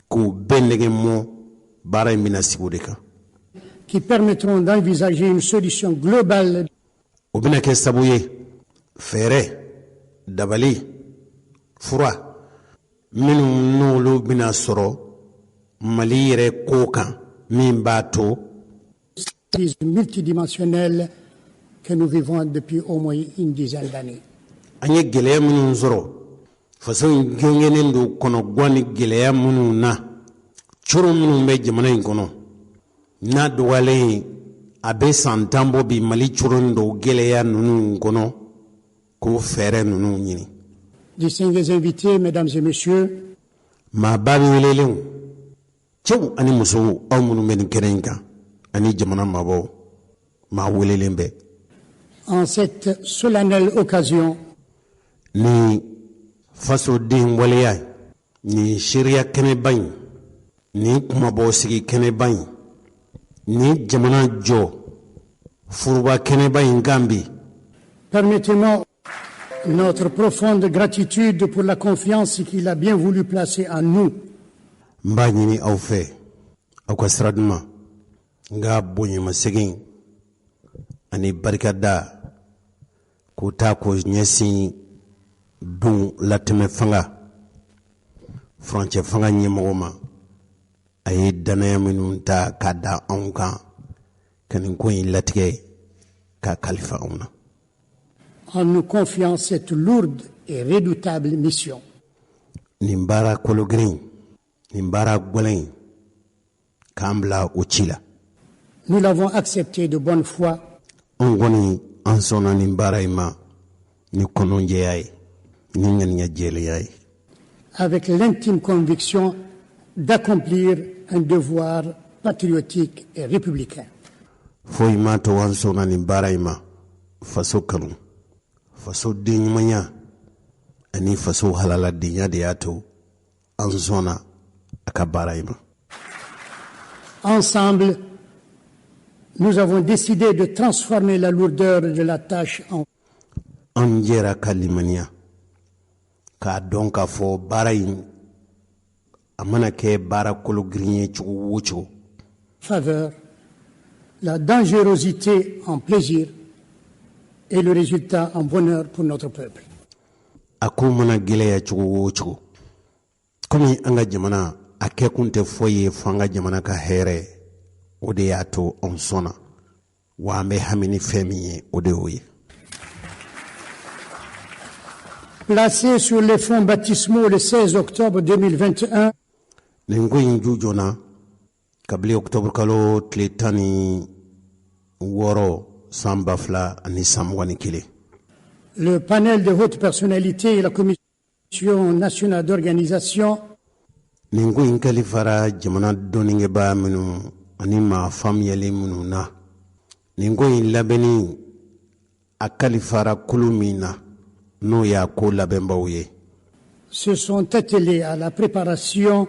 k'u bɛɛ nɛgɛ mɔ baara in bɛna sigi o de kan. Qui permettront d'envisager une solution globale. O bɛna kɛ sabu ye fɛɛrɛ dabali fura minnu n'olu bɛna sɔrɔ Mali yɛrɛ ko kan min b'a to multidimensionnelle que nous vivons depuis au moins une dizaine d'années. An ye gɛlɛya minnu sɔrɔ faso in gɛngɛnen don kɔnɔguwan ni gɛlɛya minnu na coro minnu bɛ jamana in kɔnɔ n'a dɔgɔyalen a bɛ san 10 bɔ bi Mali coron dɔw gɛlɛya ninnu kɔnɔ k'o fɛɛrɛ ninnu ɲini. Distingués invités, mesdames et messieurs, maa ba bɛ welelenw cɛw ani musow aw minnu bɛ nin kɛnɛ in kan ani jamana mabɔw maa welelen bɛ. en cette solennelle occasion, ni fasoden waleya ni shariya kɛnɛba in ni kumabɔ sigi kɛnɛba in ni jamana jɔ furuba kɛnɛba in kan bi. permettez-moi notre profonde gratitude pour la confiance qu'il a bien voulu placer en nous. n b'a ɲini aw fɛ aw ka sira duman n ka bonyamasegin ani barikada k'o ta k'o ɲɛsin dun latɛmɛ fanga furancɛ fanga ɲɛmɔgɔ ma a ye danaya minnu ta k'a da anw kan ka nin ko in latigɛ k'a kalifa anw na. En nous confiant cette lourde et redoutable mission. nin baara kologrin nin baara gwɛlɛn k'an bila o ci la. Nous l'avons accepté de bonne foi. an kɔni an sɔnna nin baara in ma ni kɔnɔjɛya ye ni ŋaniya jɛlenya ye. Avec l'intime conviction d'accomplir un devoir patriotique et républicain. foyi m'a to an sɔnna nin baara in ma faso kanu faso denɲumanya ani faso halaladenya de y'a to an sɔnna a ka baara in ma. Ensemble, nous avons décidé de transformer la lourdeur de la tâche en... an jɛra ka limaniya k'a dɔn k'a fɔ baara in a mana kɛ baara kologirin ye cogo o cogo. faveur, la dangerosité en plaisir et le résultat en bonheur pour notre peuple. a ko mana gɛlɛya cogo o cogo komi an ka jamana a kɛ kun tɛ foyi ye fo an ka jamana ka hɛrɛ o de y'a to an sɔnna wa an bɛ hami ni fɛn min ye o de y'o ye. Placé sur les fonds baptismaux le 16 octobre 2021, nin ko in ju jɔna kabili octobre kalo tile 16 san 2021. le panel de hautes personnalités et la Commission nationale d'organisation nin ko in kalifara jamana dɔnninkɛbaa minnu ani maa faamuyali minnu na nin ko in labɛnni a kalifara kulu min na n'o y'a ko labɛnbaw ye. se sont attelés à la préparation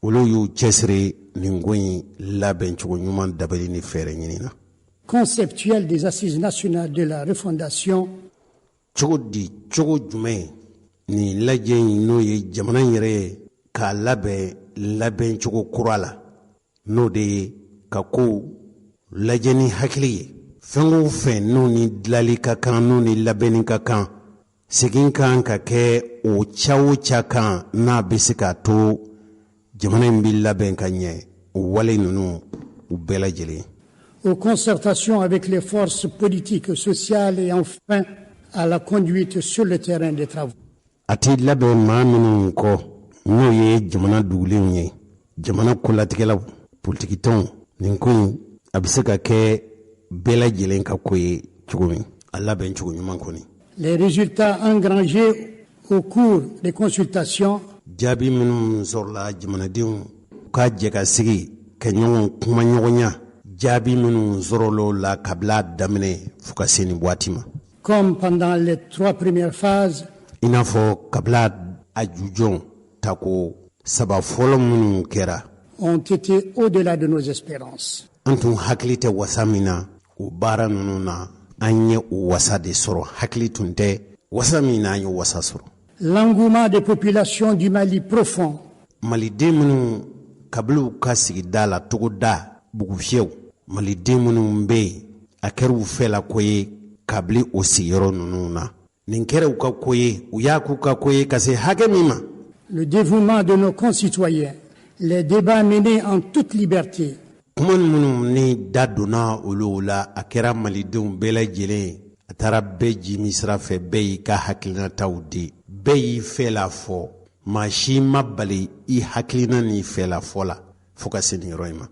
olu y'u cɛsiri nin ko in labɛn cogo ɲuman dabali ni fɛɛrɛ ɲini na. conceptuelle des assises nationales de la refondation cogo di cogo jumɛn nin lajɛ in n'o ye jamana in yɛrɛ ye k'a labɛn cogo kura la n'o de ye ka ko lajɛ ni hakili ye fɛn o fɛn n'o ni dilali ka kan n'o ni labɛnni ka kan segin kan ka kɛ o ca o ca kan n'a bɛ se k'a to jamana in bɛ labɛn ka ɲɛ o wale ninnu u bɛɛ lajɛlen. aux concertations avec les forces politiques, sociales et enfin à la conduite sur le terrain des travaux. a tɛ labɛn maa minnu kɔ n'o ye jamana dugulenw ye jamana kolatigɛlaw politikitɔnw nin ko in a bɛ se ka kɛ bɛɛ lajɛlen ka ko ye cogo min a labɛn cogo ɲuman kɔni. Les résultats engrangés au cours des consultations jaabi minnu sɔrɔla jamanadenw k'a jɛ ka sigi ka ɲɔgɔn kuma ɲɔgɔnya jaabi minnu sɔrɔla la kabila daminɛ fo ka se nin waati ma. comme pendant les 3 premières phases, i n'a fɔ kabila a jujɔn tako saba fɔlɔ minnu kɛra ont été au-delà de nos espérances. an tun hakili tɛ wasa min na o baara ninnu na an ye o wasa de sɔrɔ hakili tun tɛ wasa min na an ye wasa sɔrɔ. L'engouement des populations du Mali profond maliden minnu kabiliw ka sigida la togoda bugufiyɛw maliden minnu bɛ yen a kɛra u fɛla ko ye kabili o sigiyɔrɔ ninnu na nin kɛra u ka ko ye u y'a k'u ka ko ye ka se hakɛ min ma. le dévouement de nos concitoyens, les débats menés en toute liberté, kuma minnu ni da donna olu la a kɛra malidenw bɛɛ lajɛlen a taara bɛɛ jimi sira fɛ bɛɛ y'i ka hakilinataw di bɛɛ y'i fɛla fɔ maa si ma bali i hakilina n'i fɛla fɔ la fo ka se nin yɔrɔ in ma.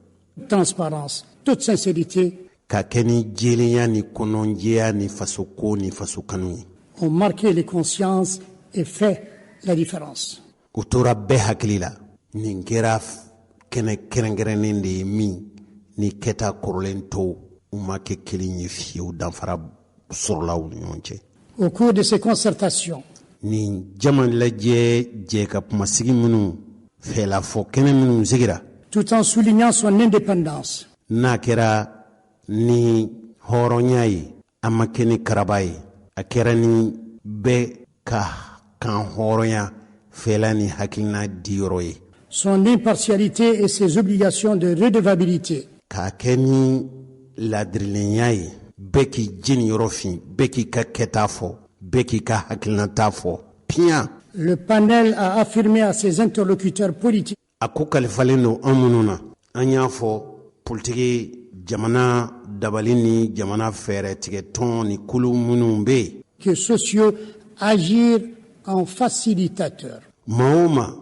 Transparence, toute sincérité Ka kɛ ni jɛlenya ni kɔnɔjɛya ni faso ko ni faso kanu ye. ont marqué les consciences et fait la différence. U tora bɛɛ hakili la nin kɛra kɛnɛ kɛrɛnkɛrɛnnen de ye min ni kɛta kɔrɔlen tɔw u ma kɛ kelen ye fiyewu danfara sɔrɔla u ni ɲɔgɔn cɛ. Au cours de ces concertations, nin jama lajɛ jɛ ka kumasigi minnu fɛlafɔ kɛnɛ minnu sigira tout en soulignant son indépendance, n'a kɛra ni hɔrɔnya ye a ma kɛ ni karaba ye a kɛra ni bɛɛ ka kan hɔrɔnya fɛla ni hakilina diyɔrɔ ye. son impartialité et ses obligations de redevabilité, k'a kɛ ni ladirilenya ye bɛɛ k'i jeni yɔrɔ fin bɛɛ k'i ka kɛta fɔ bɛɛ k'i ka hakilinata fɔ piyan. le panel a affirmé à ses interlocuteurs politiques a ko kalifalen don an minnu na an y'a fɔ politiki jamana dabali ni jamana fɛɛrɛ tigɛ tɔn ni kulu minnu bɛ yen que sociaux agir en facilitateur. maa o ma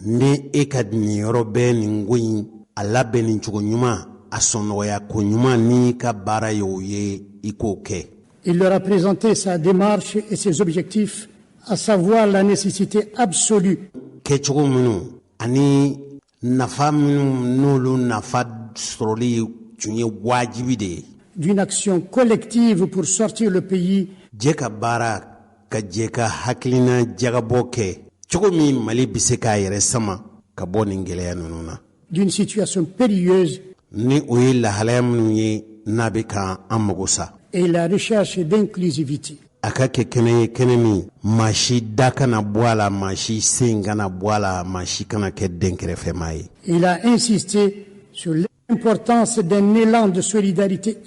ni e ka nin yɔrɔ bɛɛ nin ko in a labɛn nin cogo ɲuman a sɔnnɔgɔya ko ɲuman n'i ka baara ye o ye i k'o kɛ. Il leur a présenté sa démarche et ses objectifs, à savoir la nécessité absolue kɛcogo minnu ani nafa minnu n'olu nafa sɔrɔli tun ye wajibi de ye. d'une action collective pour sortir le pays jɛ ka baara ka jɛ ka hakilina jagabɔ kɛ cogo min mali bɛ se k'a yɛrɛ sama ka bɔ nin gɛlɛya ninnu na. d'une situation périlleuse ni o ye lahalaya minnu ye n'a bɛ kan an mago sa. et la recherche d'inclusivité. a ka kɛ kɛnɛ ye kɛnɛ min maa si da kana bɔ a la maa si sen kana bɔ a la maa si kana kɛ den kɛrɛfɛmaa ye. Il a insisté sur l'importance d'un élan de solidarité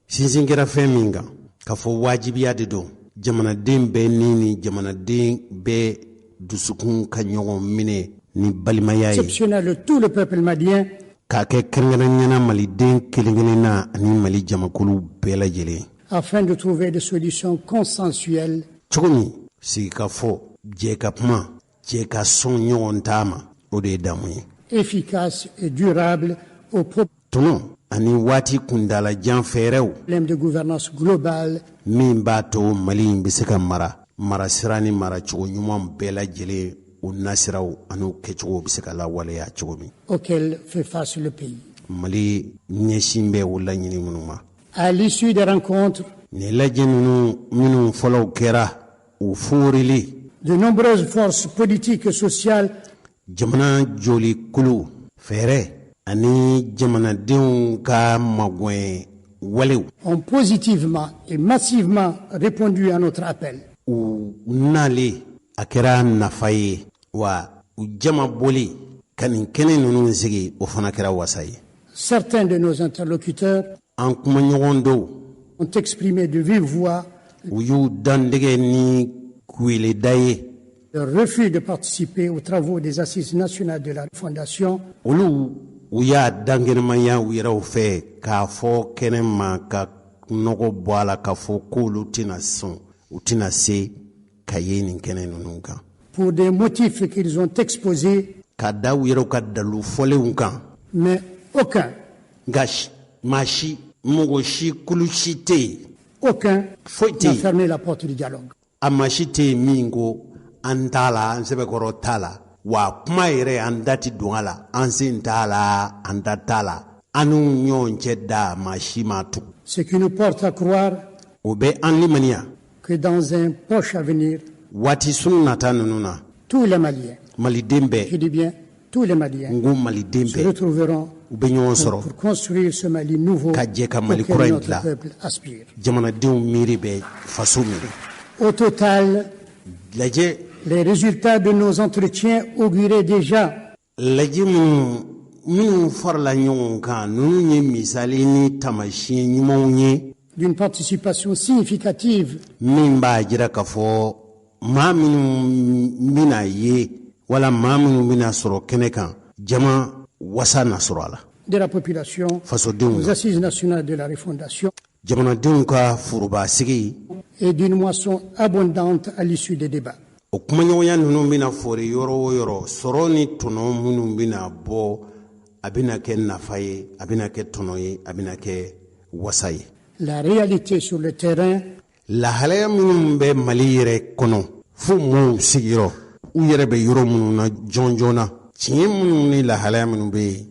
sinsin kɛra fɛn min kan k'a fɔ wajibiya de don jamanaden bɛɛ ni jamanaden bɛɛ dusukun ka ɲɔgɔn minɛ ni balimaya ye. exceptionnelle de tout le peuple malien k'a kɛ kɛrɛnkɛrɛnnena maliden kelen-kelen na ani mali jamakulu bɛɛ lajɛlen. afin de trouver des solutions consensuelles cogo min sigi ka fɔ jɛ ka kuma jɛ ka sɔn ɲɔgɔn t'a ma o de ye damu ye. efficaces et durables aux tɔnɔ ani waati kundalajan fɛɛrɛw problèmes de gouvernance globale min b'a to mali in bɛ se ka mara sira ni mara cogo ɲuman bɛɛ lajɛlen o nasiraw ani o kɛcogo bɛ se ka lawaleya cogo min. auxquels fait face le pays. mali ɲɛsin bɛ o laɲini minnu ma. À l'issue des rencontres, nin lajɛ minnu fɔlɔw kɛra o foorili. de nombreuses forces politiques et sociales jamana joli kulu fɛɛrɛ ani jamanadenw ka magwɛn walew ont positivement et massivement répondu à notre appel. u nale a kɛra nafa ye wa u jama boli ka nin kɛnɛ ninnu sigi o fana kɛra wasa ye. Certains de nos interlocuteurs an kumaɲɔgɔn dɔw ont exprimé de vive voix u y'u dandɛgɛ ni weleda ye leur refus de participer aux travaux des assises nationales de la fondation olu u y'a dankɛnɛmaya u yɛrɛw fɛ k'a fɔ kɛnɛ ma ka nɔgɔ bɔ a la k'a fɔ k'olu tɛna sɔn u tɛna se ka ye nin kɛnɛ ninnu kan. pour des motifs qu'ils ont exposés, ka da u yɛrɛw ka dalu fɔlenw kan. mais aucun nka maa si mɔgɔ si kulu si tɛ yen aucun foyi tɛ n'a yen fermé la porte du dialogue. a maa si tɛ yen min ko an t'a la an sɛbɛkɔrɔ t'a la wa kuma yɛrɛ an da tɛ don a la an sen t'a la an da t'a la an n'u ɲɔgɔn cɛ da maa si ma tugun. Ce qui nous porte à croire o bɛ an limaniya que dans un proche avenir, waati sunu nata ninnu na tous les Maliens, maliden je bɛɛ dis bien tous les Maliens, n ko maliden se bɛɛ retrouveront u bɛ ɲɔgɔn sɔrɔ pour construire ce Mali nouveau ka jɛ ka mali kura auquel in notre dilan peuple aspire. jamanadenw miiri bɛ faso miiri. Au total, lajɛ les résultats de nos entretiens auguraient déjà lajɛ minnu farala ɲɔgɔn kan ninnu ye misali ni tamasiyɛn ɲumanw ye d'une participation significative min b'a jira k'a fɔ maa minnu bɛna ye wala maa minnu bɛna sɔrɔ kɛnɛ kan jama wasa na sɔrɔ a la. de la population fasodenw aux na assises nationales de la refondation jamanadenw ka forobasigi et d'une moisson abondante à l'issue des débats. o kumaɲɔgɔnya ninnu bɛna fɔri yɔrɔ o yɔrɔ sɔrɔ ni tɔnɔ minnu bɛna bɔ a bɛna kɛ nafa ye, a bɛna kɛ tɔnɔ ye, a bɛna kɛ wasa ye. La réalité sur le terrain, lahalaya minnu bɛ Mali yɛrɛ kɔnɔ fo mɔɔw sigiyɔrɔ u yɛrɛ bɛ yɔrɔ minnu na jɔn joona tiɲɛ minnu ni lahalaya minnu bɛ yen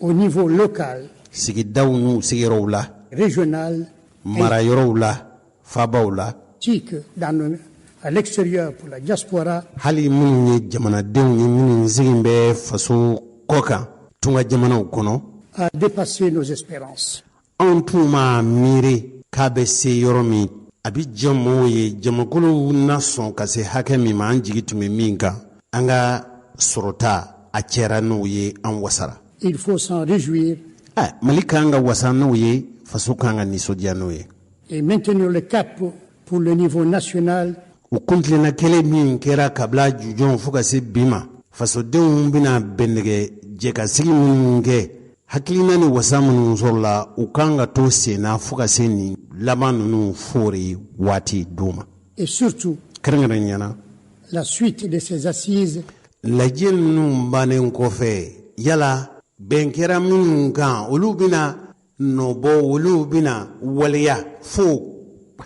au niveau local, sigidaw n'u sigiyɔrɔw la, régional, marayɔrɔw la, fabaw la, à l'extérieur pour la diaspora, hali minnu ye jamanadenw ni minnu sigin bɛ faso kɔ kan tunga jamanaw kɔnɔ, a dépassé nos espérances. anw tun ma miiri k'a bɛ se yɔrɔ min a bɛ diya mɔgɔw ye jamakolow na sɔn ka se hakɛ min ma an jigi tun bɛ min kan an ka sɔrɔta a cɛra n'o ye an wasara. Il faut s'en réjouir Mali kan ka wasa n'o ye, faso kan ka nisɔndiya n'o ye. et maintenir le cap pour le niveau national. U kuntilenna kɛlɛ min kɛra kabila jujɔn fo ka se bi ma fasodenw bɛna bɛnnɛgɛ jɛkasigi minnu kɛ hakilina ni wasa minnu sɔrɔla u kan ka to senna fo ka se nin laban ninnu fori waati d'u ma. Et surtout, kɛrɛnkɛrɛnniyana la suite de ces assises lajɛ ninnu bannen kɔfɛ yala bɛn kɛra minnu kan olu bɛna nɔbɔ, olu bɛna waleya fo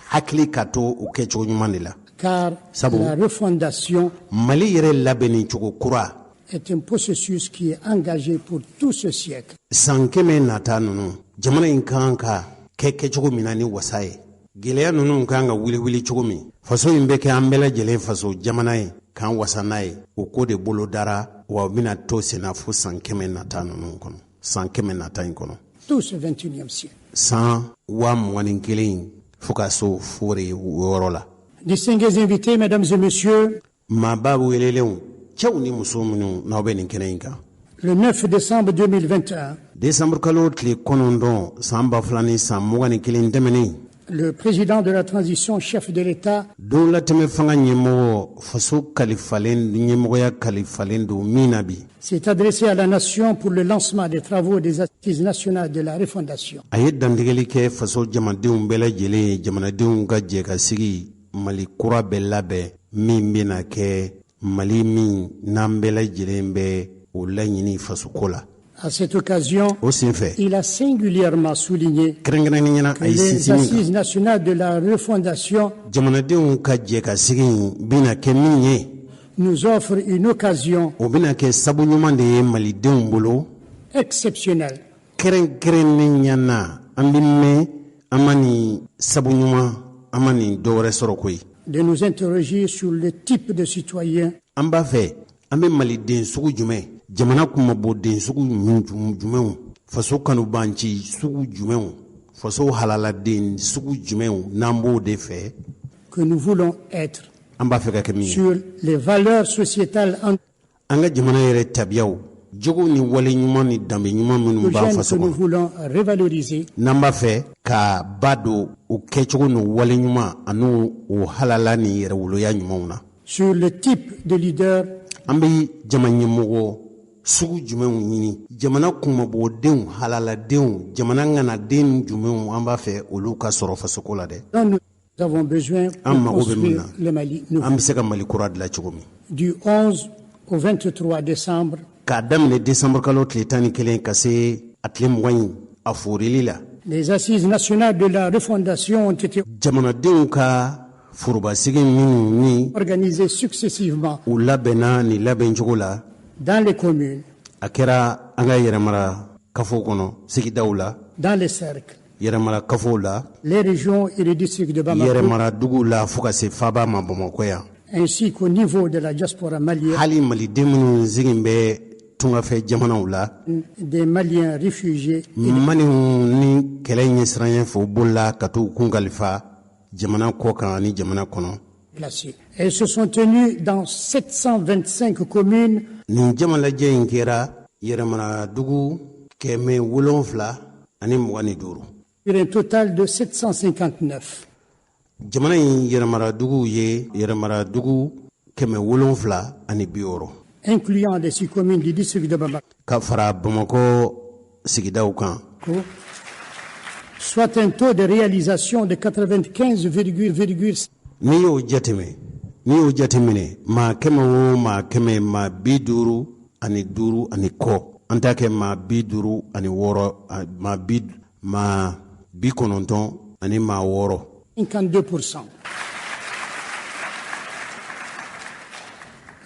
hakili ka to u kɛcogo ɲuman de la. car la refondation Mali yɛrɛ labɛnni cogo kura est un processus qui est engagé pour tout ce siècle. san kɛmɛ nata ninnu jamana in kan ka kɛcogo min na ni wasa ye, gɛlɛya ninnu kan ka wili cogo min, faso in bɛ kɛ an bɛɛ lajɛlen faso jamana ye k'an wasa n'a ye, o ko de bolo dara wa bɛna to senna fo san kɛmɛ nata ninnu kɔnɔ, san kɛmɛ nata in kɔnɔ, Tout ce 21e siècle. san 21 fo ka so fori wɔɔrɔ la. Distingués invités, mesdames et messieurs, maaba welelenw cɛw ni muso minnu n'aw bɛ nin kɛnɛ in kan, le 9 décembre 2021, décembre kalo tile 9 san 2021 tɛmɛnen, le président de la transition, chef de l'État, don latɛmɛ fanga ɲɛmɔgɔ faso kalifalen ɲɛmɔgɔya kalifalen don min na bi, s'est adressé à la nation pour le lancement des travaux des assises nationales de la refondation. a ye dantigɛli kɛ faso jamadenw bɛɛ lajɛlen ye, jamanadenw ka jɛ ka sigi Mali kura bɛɛ labɛn min bɛna kɛ Mali min n'an bɛɛ lajɛlen bɛ o laɲini fasoko la. À cette occasion, o senfɛ il a singulièrement souligné kɛrɛnkɛrɛnniyana que a ye les sinsin min assises kan nationales de la refondation jamanadenw ka jɛ ka sigi bɛna kɛ min ye, nous offrent une occasion o bɛna kɛ sabu ɲuman de ye malidenw bolo. exceptionnelle kɛrɛnkɛrɛnniyana an bɛ mɛn an ma nin sabu ɲuman an ma nin dɔwɛrɛ sɔrɔ koyi. de nous interroger sur le type de citoyen an b'a fɛ an bɛ maliden sugu jumɛn, jamana kumaboden sugu jumɛnw, faso kanubanci sugu jumɛnw, faso halaladen sugu jumɛnw n'an b'o de fɛ, que nous voulons être an b'a fɛ ka kɛ min ye. sur les valeurs sociétales an ka jamana yɛrɛ tabiyaw, jogo ni wale ɲuman ni danbe ɲuman minnu b'an endogènes faso que nous kɔnɔ, voulons revaloriser, n'an b'a fɛ ka ba don o kɛcogo ni wale ɲuman ani o halala ni yɛrɛwoloya ɲumanw na. sur le type de leader an bɛ jamana ɲɛmɔgɔ sugu jumɛnw ɲini, jamana kumabodenw, halaladenw, jamana ŋanaden jumɛnw an b'a fɛ olu ka sɔrɔ fasoko la dɛ. dont nous avons besoin An pour mago bɛ min construire na, le Mali nouveau. an bɛ se ka Mali kura dilan cogo min. Du 11 au 23 décembre, K'a daminɛ décembre kalo tile 11 ka se a tile 20 a forili la, les assises nationales de la refondation ont été jamanadenw ka forobasigi minnu ni organisées successivement u labɛnna ni labɛn cogo la, dans les communes, a kɛra an ka yɛrɛmara kafow kɔnɔ, sigidaw la, dans les cercles, yɛrɛmara kafow la, les régions et les districts de Bamako, yɛrɛmara duguw la fo ka se faaba ma Bamakɔ yan. ainsi qu'au niveau de la diaspora malienne, hali maliden minnu sigin bɛ tungafɛ jamanaw la, des Maliens réfugiés maniw ni kɛlɛ ɲɛsiranɲɛ fɛ u bolila ka t'u kun kalifa jamana kɔ kan ani jamana kɔnɔ. placés. Elles se sont tenues dans 725 communes nin jama lajɛ in kɛra yɛrɛmara dugu 725 ani 25. sur un total de 759. jamana in yɛrɛmara dugu ye yɛrɛmara dugu 770 ani 60, incluant les 6 communes du district de Bamako, ka fara Bamakɔ sigidaw kan, soit un taux de réalisation de 95,5%. n'i y'o jateminɛ maa 100 o maa 100 maa 55 ani kɔ an t'a kɛ maa 56 maa 90 ani maa 6 52%.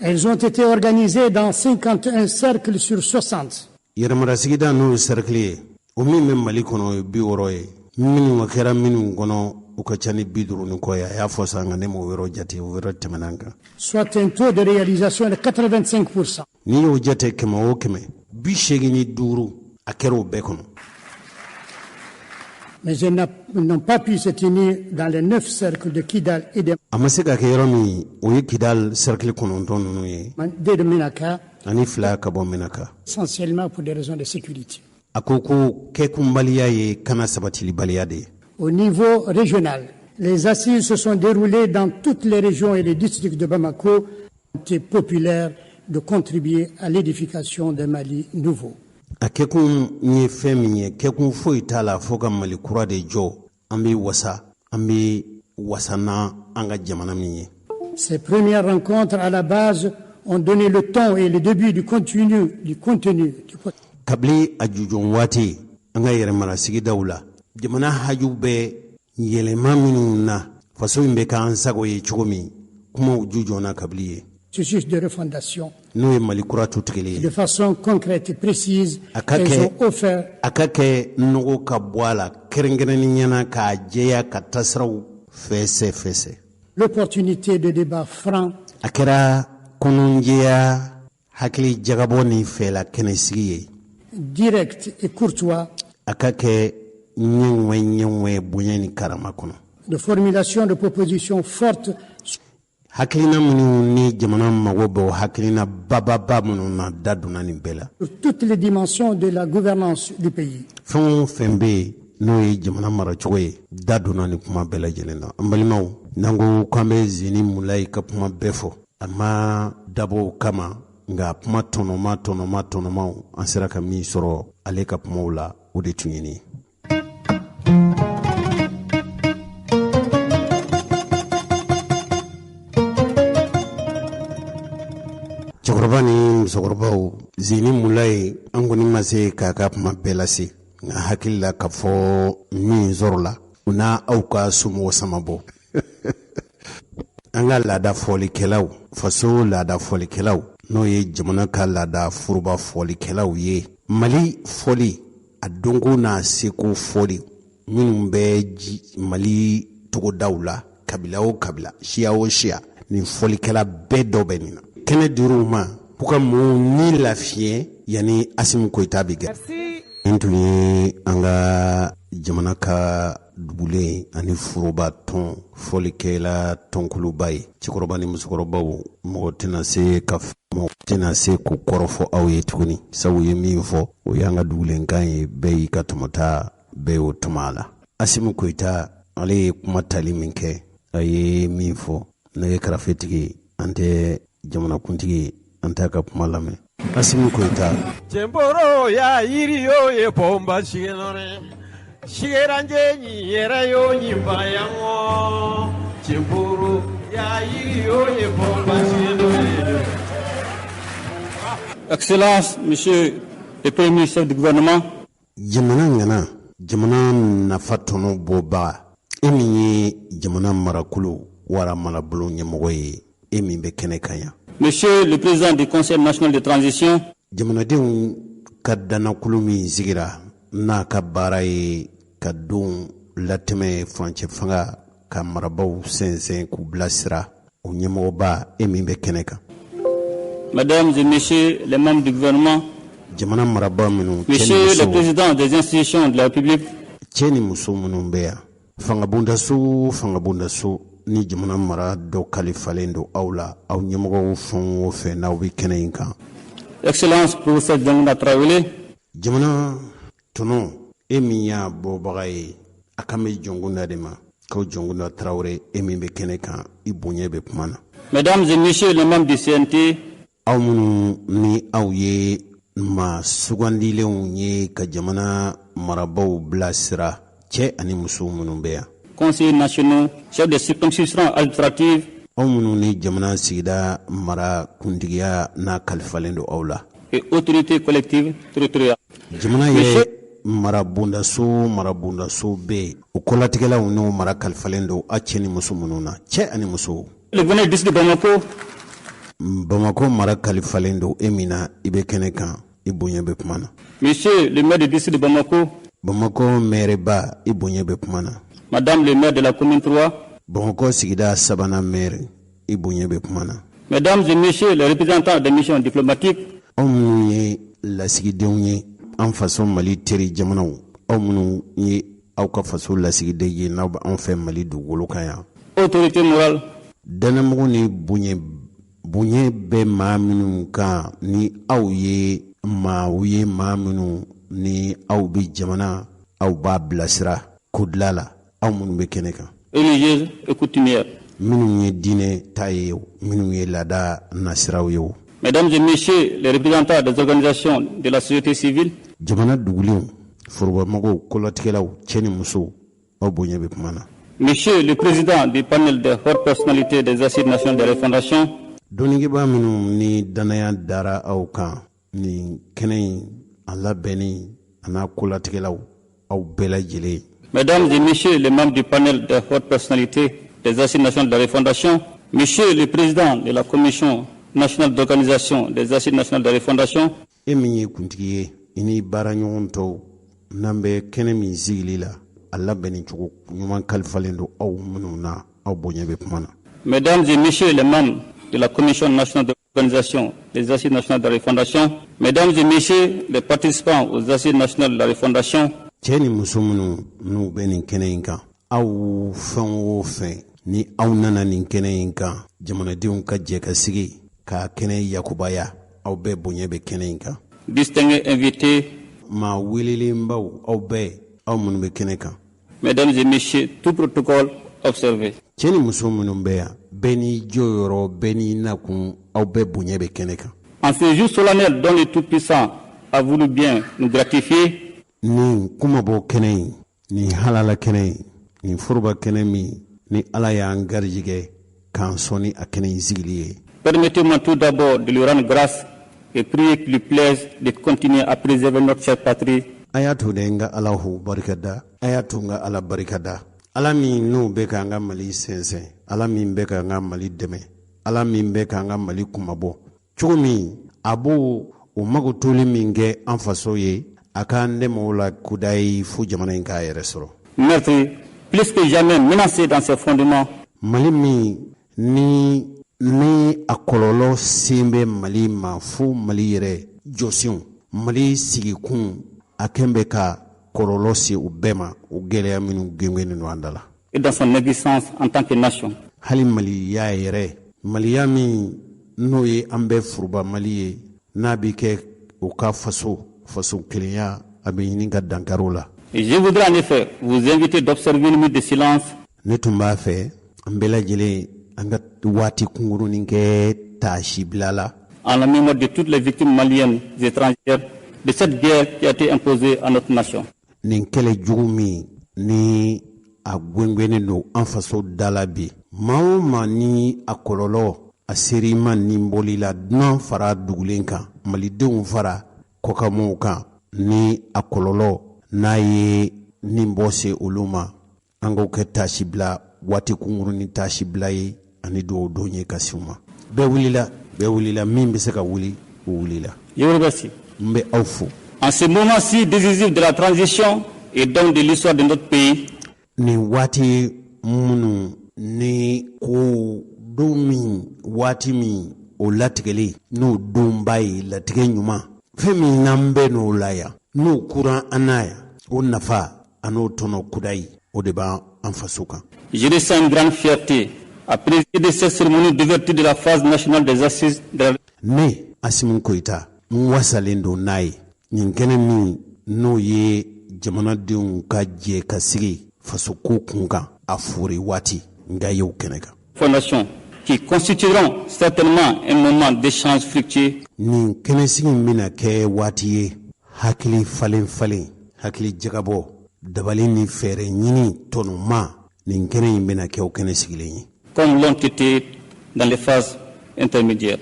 Elles ont été organisées dans 51 cercles sur 60. yɛrɛmara sigida n'o cercle ye o min bɛ Mali kɔnɔ 60 ye minnu kɛra minnu kɔnɔ u ka ca ni 50 ni kɔ ye a y'a fɔ sa nka ne m'o yɔrɔ jate o yɔrɔ tɛmɛna kan. Soit un taux de réalisation de 85%. n'i y'o jate 100 o 100 85 a kɛra o bɛɛ kɔnɔ. Mais elles n'ont pas pu se tenir dans les 9 cercles de Kidal et de a ma se ka kɛ yɔrɔ min o ye Kidal cercle 9 ninnu ye de Menaka, ani 2 ka bɔ Menaka. essentiellement pour des raisons de sécurité. a ko ko kɛkunbaliya ye kana sabatilibaliya de ye. Au niveau régional, les assises se sont déroulées dans toutes les régions et les districts de Bamako, volonté populaire de contribuer à l'édification d'un Mali nouveau. a kɛkun ye fɛn min ye kɛkun foyi t'a la fo ka Mali kura de jɔ an bɛ wasa na an ka jamana min ye. Ces premières rencontres à la base ont donné le ton et le début du contenu. kabili a jujon waati an ka yɛrɛmara sigidaw la jamana haju bɛ yɛlɛma minnu na faso in bɛ k'an sago ye cogo min kumaw jujɔnna kabili ye. Processus de refondation. n'o ye Mali kura tutigɛli ye. De façon concrète et précise, elles ont offert. a ka kɛ nɔgɔ ka bɔ a la kɛrɛnkɛrɛnniyana k'a jɛya ka tasiraw fɛsɛ. L'opportunité de débat franc. a kɛra kɔnɔnjɛya hakili jagabɔ ni fɛla kɛnɛsigi ye. Direct et courtois. a ka kɛ ɲɛŋɛ bonya ni karama kɔnɔ. De formulation de propositions fortes. hakilina minnu ni jamana mago bɛ o hakilina bababa minnu na da donna nin bɛɛ la. Sur toutes les dimensions de la gouvernance du pays. fɛn o fɛn bɛ yen n'o ye jamana maracogo ye da donna nin kuma bɛɛ lajɛlen na. an balimaw n'an ko k'an bɛ Zeni Mulayi ka kuma bɛɛ fɔ a ma dabɔ o kama nka kuma tɔnɔmaw an sera ka min sɔrɔ ale ka kumaw la o de tun ye nin ye. cɛkɔrɔba ni musokɔrɔbaw Zeni Mulayi an kɔni ma se k'a ka kuma bɛɛ lase nka hakili la k'a fɔ min sɔrɔ la u n'a aw ka somɔgɔ samabɔ an ka laada fɔlikɛlaw faso laada fɔlikɛlaw n'o ye jamana ka laada furuba fɔlikɛlaw ye Mali fɔli a donko n'a seko fɔli minnu bɛ Mali togodaw la kabila o kabila siya o siya nin fɔlikɛla bɛɛ dɔ bɛ nin na. kɛnɛ dir'u ma k'u ka mɔɔw ni lafiɲɛ yanni Asimu Koyita bɛ kɛ. nin tun ye an ka jamana ka dugulen ani foroba tɔn fɔlikɛla tɔnkuluba ye. cɛkɔrɔba ni musokɔrɔbaw mɔgɔ tɛna se k'u kɔrɔfɔ aw ye tuguni sabu ye min fɔ o y'an ka dugulenkan ye bɛɛ y'i ka tɔmɔta bɛɛ y'o tuma a la. Asimu Koyita ale ye kuma tali min kɛ a ye min fɔ nɛgɛ karafetigi an tɛ jamanakuntigi an t'a ka kuma lamɛn. Asimu Koyita. Cɛnporo ya yiri yo ye pɔnba sigenɔrɛ sigeranje ɲi yɛrɛ yo ɲinba yan ŋɔ cɛnporo ya yiri yo ye pɔnba sigenɔrɛ. Excellence, Monsieur le Premier ministre du gouvernement. jamana ŋana jamana nafa tɔnɔ bɔbaga e min ye jamana marakulu wara marabolo ɲɛmɔgɔ ye e min bɛ kɛnɛ kan yan. Monsieur le Président du Conseil national de transition. jamanadenw ka danakulu min sigira n'a ka baara ye ka denw latɛmɛ furancɛ fanga ka marabaw sɛnsɛn k'u bilasira o ɲɛmɔgɔba e min bɛ kɛnɛ kan. Mesdames et messieurs les membres du gouvernement. jamana marabaa minnu. Monsieur le Président des institutions de la République. cɛ ni muso minnu bɛ yan fangabondaso ni jamana mara dɔ kalifalen don aw la aw ɲɛmɔgɔw fɛn o fɛn n'aw bɛ kɛnɛ in kan. Excellence professeur Djangouna Traoré. jamana tɔnɔ e min y'a bɔbaga ye a kan bɛ Djangouna de ma ko Djangouna Traoré e min bɛ kɛnɛ kan i bonya bɛ kuma na. Mesdames et messieurs les membres du CNT. aw minnu ni aw ye ma sugandilenw ye ka jamana marabaw bilasira cɛ ani muso minnu bɛ yan. Conseillers nationaux, chefs de circonscription administrative. aw minnu ni jamana sigida mara kuntigiya n'a kalifalen don aw la. et autorités collectives territoriales. Jamana ye marabundaso be o kolatigɛlaw n'o mara kalifalen don a cɛ ni muso minnu na cɛ ani muso. Le gouverneur du district de Bamako mara kalifalen don e min na i bɛ kɛnɛ kan i bonya bɛ kuma na. Monsieur le maire du district de Bamako maire ba i bonya bɛ kuma na. Madame le maire de la commune 3, Bamako sigida sabanan maire i bonya bɛ kuma na. Mesdames et messieurs les représentants des missions diplomatiques, aw minnu ye lasigidenw ye an faso Mali teri jamanaw aw minnu ye aw ka faso lasigiden ye n'aw bɛ an fɛ Mali dugukolo kan yan. autorité morale, Danamɔgɔ ni bonya bɛ maa minnu kan ni aw ye maa minnu ni aw bɛ jamana aw b'a bilasira ko dilan la aw minnu bɛ kɛnɛ kan. religieuse et coutumière. Minnu ye diinɛ ta ye o minnu ye laada nasiraw ye o. Mesdames et messieurs les représentants des organisations de la société civile, jamana dugulenw forobamɔgɔw kolatigɛlaw cɛ ni muso aw bonya bɛ kuma na. Monsieur le président du panel des hautes personnalités des assises nationales de la refondation, dɔnnigebaa minnu ni danaya dara aw kan ni kɛnɛ in a labɛnni a n'a kolatigɛlaw aw bɛɛ lajɛlen. Mesdames et messieurs les membres du panel des hautes personnalités des assises nationales de la refondation, Monsieur le président de la commission nationale d'organisation des assises nationales de la refondation, e min ye kuntigi ye i ni baaraɲɔgɔn tɔw n'an bɛ kɛnɛ min sigili la a labɛnni cogo ɲuman kalifalen don aw minnu na aw bonya bɛ kuma na. Mesdames et messieurs les membres de la commission nationale d'organisation des assises nationales de la refondation, Mesdames et messieurs les participants aux assises nationales de la refondation, cɛ ni muso minnu n'u bɛ nin kɛnɛ in kan aw fɛn o fɛn ni aw nana nin kɛnɛ in kan jamanadenw ka jɛ ka sigi ka kɛnɛ yakubaya aw bɛɛ bonya bɛ kɛnɛ in kan. distingués invités, maa welelenbaw aw bɛɛ aw minnu bɛ kɛnɛ kan. Mesdames et messieurs, tout protocole observé. cɛ ni muso minnu bɛ yan bɛɛ n'i jɔyɔrɔ bɛɛ n'i nakun aw bɛɛ bonya bɛ kɛnɛ kan. En ce jour solennel dont le Tout-Puissant a voulu bien nous gratifier, nin kumabɔ kɛnɛ in nin halala kɛnɛ in nin foroba kɛnɛ min ni ala y'an garijɛgɛ k'an sɔn ni a kɛnɛ in sigili ye. permettez-moi tout d'abord de lui rendre grâce et prier qu'il lui plaise de continuer à préserver notre chère patrie. A y'a to de n ka ala hu barikada a y'a to n ka ala barikada ala min n'o bɛ k'an ka Mali sɛnsɛn ala min bɛ k'an ka Mali dɛmɛ ala min bɛ k'an ka Mali kumabɔ cogo min a b'o o magotoli min kɛ an faso ye a k'an dɛmɛ o la kuda ye fo jamana in k'a yɛrɛ sɔrɔ. Maître, plus que jamais menacé dans ses fondements, Mali min ni a kɔlɔlɔ sen bɛ Mali ma fo Mali yɛrɛ jɔsenw Mali sigikun a kɛn bɛ ka kɔlɔlɔ se u bɛɛ ma o gɛlɛya minnu gɛngɛnnen don an da la. et dans son existence en tant que nation. hali maliya yɛrɛ maliya min n'o ye an bɛɛ furuba Mali ye n'a bɛ kɛ o ka faso kelenya a bɛ ɲini ka dankari la. Je voudrais en effet vous inviter d'observer une minute de silence. Ne tun b'a fɛ an bɛɛ lajɛlen an ka waati kunkurunin kɛ taasibila la. En la mémoire de toutes les victimes maliennes et étrangères de cette guerre qui a été imposée à notre nation. Nin kɛlɛ jugu min ni a gwɛngwɛnnen don an faso da la bi maa o maa ni a kɔlɔlɔ a seri ma nin bɔli la dunan fara dugulen kan malidenw fara kɔkanmɔgɔw kan ni a kɔlɔlɔ n'a ye nin bɔ se olu ma an k'o kɛ taasibila waati kunkurunin taasibila ye ani dugawu don ye ka s'u ma. Bɛɛ wulila min bɛ se ka wuli o wulila. Je vous remercie. N bɛ aw fo. En ce moment si décisif de la transition et donc de l'histoire de notre pays, nin waati minnu ni ko don min waati min o latigɛli n'o donba ye latigɛ ɲuman fɛn min n'an bɛ n'o la yan n'o kuran an na yan o nafa a n'o tɔnɔ kudayi o de b'an faso kan. Je ressens une grande fierté à présider cette cérémonie d'ouverture de la phase nationale des assises de la... Ne Asimu Koyita n wasalen don n'a ye nin kɛnɛ min n'o ye jamanadenw ka jɛ ka sigi fasoko kun kan a fori waati nka y'o kɛnɛ kan. Fondation qui constitueront certainement un moment d'échange fructueux. Nin kɛnɛsigi bɛna kɛ waati ye hakili falen hakili jagabɔ dabali ni fɛɛrɛ ɲini tɔnɔma nin kɛnɛ in bɛna kɛ o kɛnɛ sigilen ye. Comme l'ont été dans les phases intermédiaires.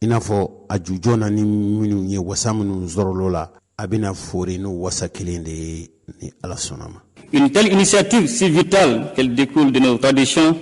i n'a fɔ a jujɔn na ni minnu ye wasa minnu sɔrɔl'o la a bɛna fori n'o wasa kelen de ye ni Ala sɔnna ma. Une telle initiative si vitale qu'elle découle de nos traditions.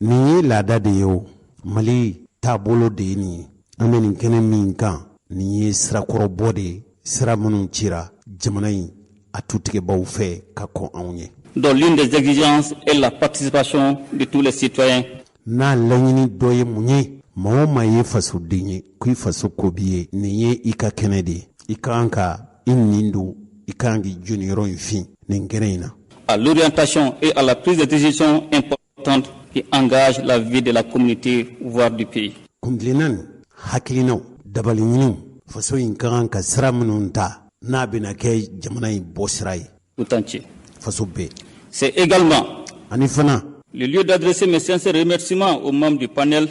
Nin ye laada de ye o, Mali taabolo de ye nin ye. An bɛ nin kɛnɛ min kan nin ye sirakɔrɔbɔ de ye, sira minnu cira jamana in a tutigɛbaw fɛ ka kɔn anw ye. Dont l'une des exigences est la participation de tous les citoyens. N'a laɲini dɔ ye mun ye, maa o maa ye fasoden ye ko i faso ko b'i ye, nin ye i ka kɛnɛ de ye. I ka kan ka i nin don, i ka kan k'i joni yɔrɔ in fin nin kɛnɛ in na. À l'orientation et à la prise de décision importante qui engage la vie de la communauté, voire du pays. Kuntilenna nin hakilinaw dabaliɲiniw faso in ka kan ka sira minnu ta n'a bɛna kɛ jamana in bɔ sira ye. Tout entier. Faso bɛɛ. C'est également ani fana le lieu d'adresser mes sincères remerciements aux membres du panel.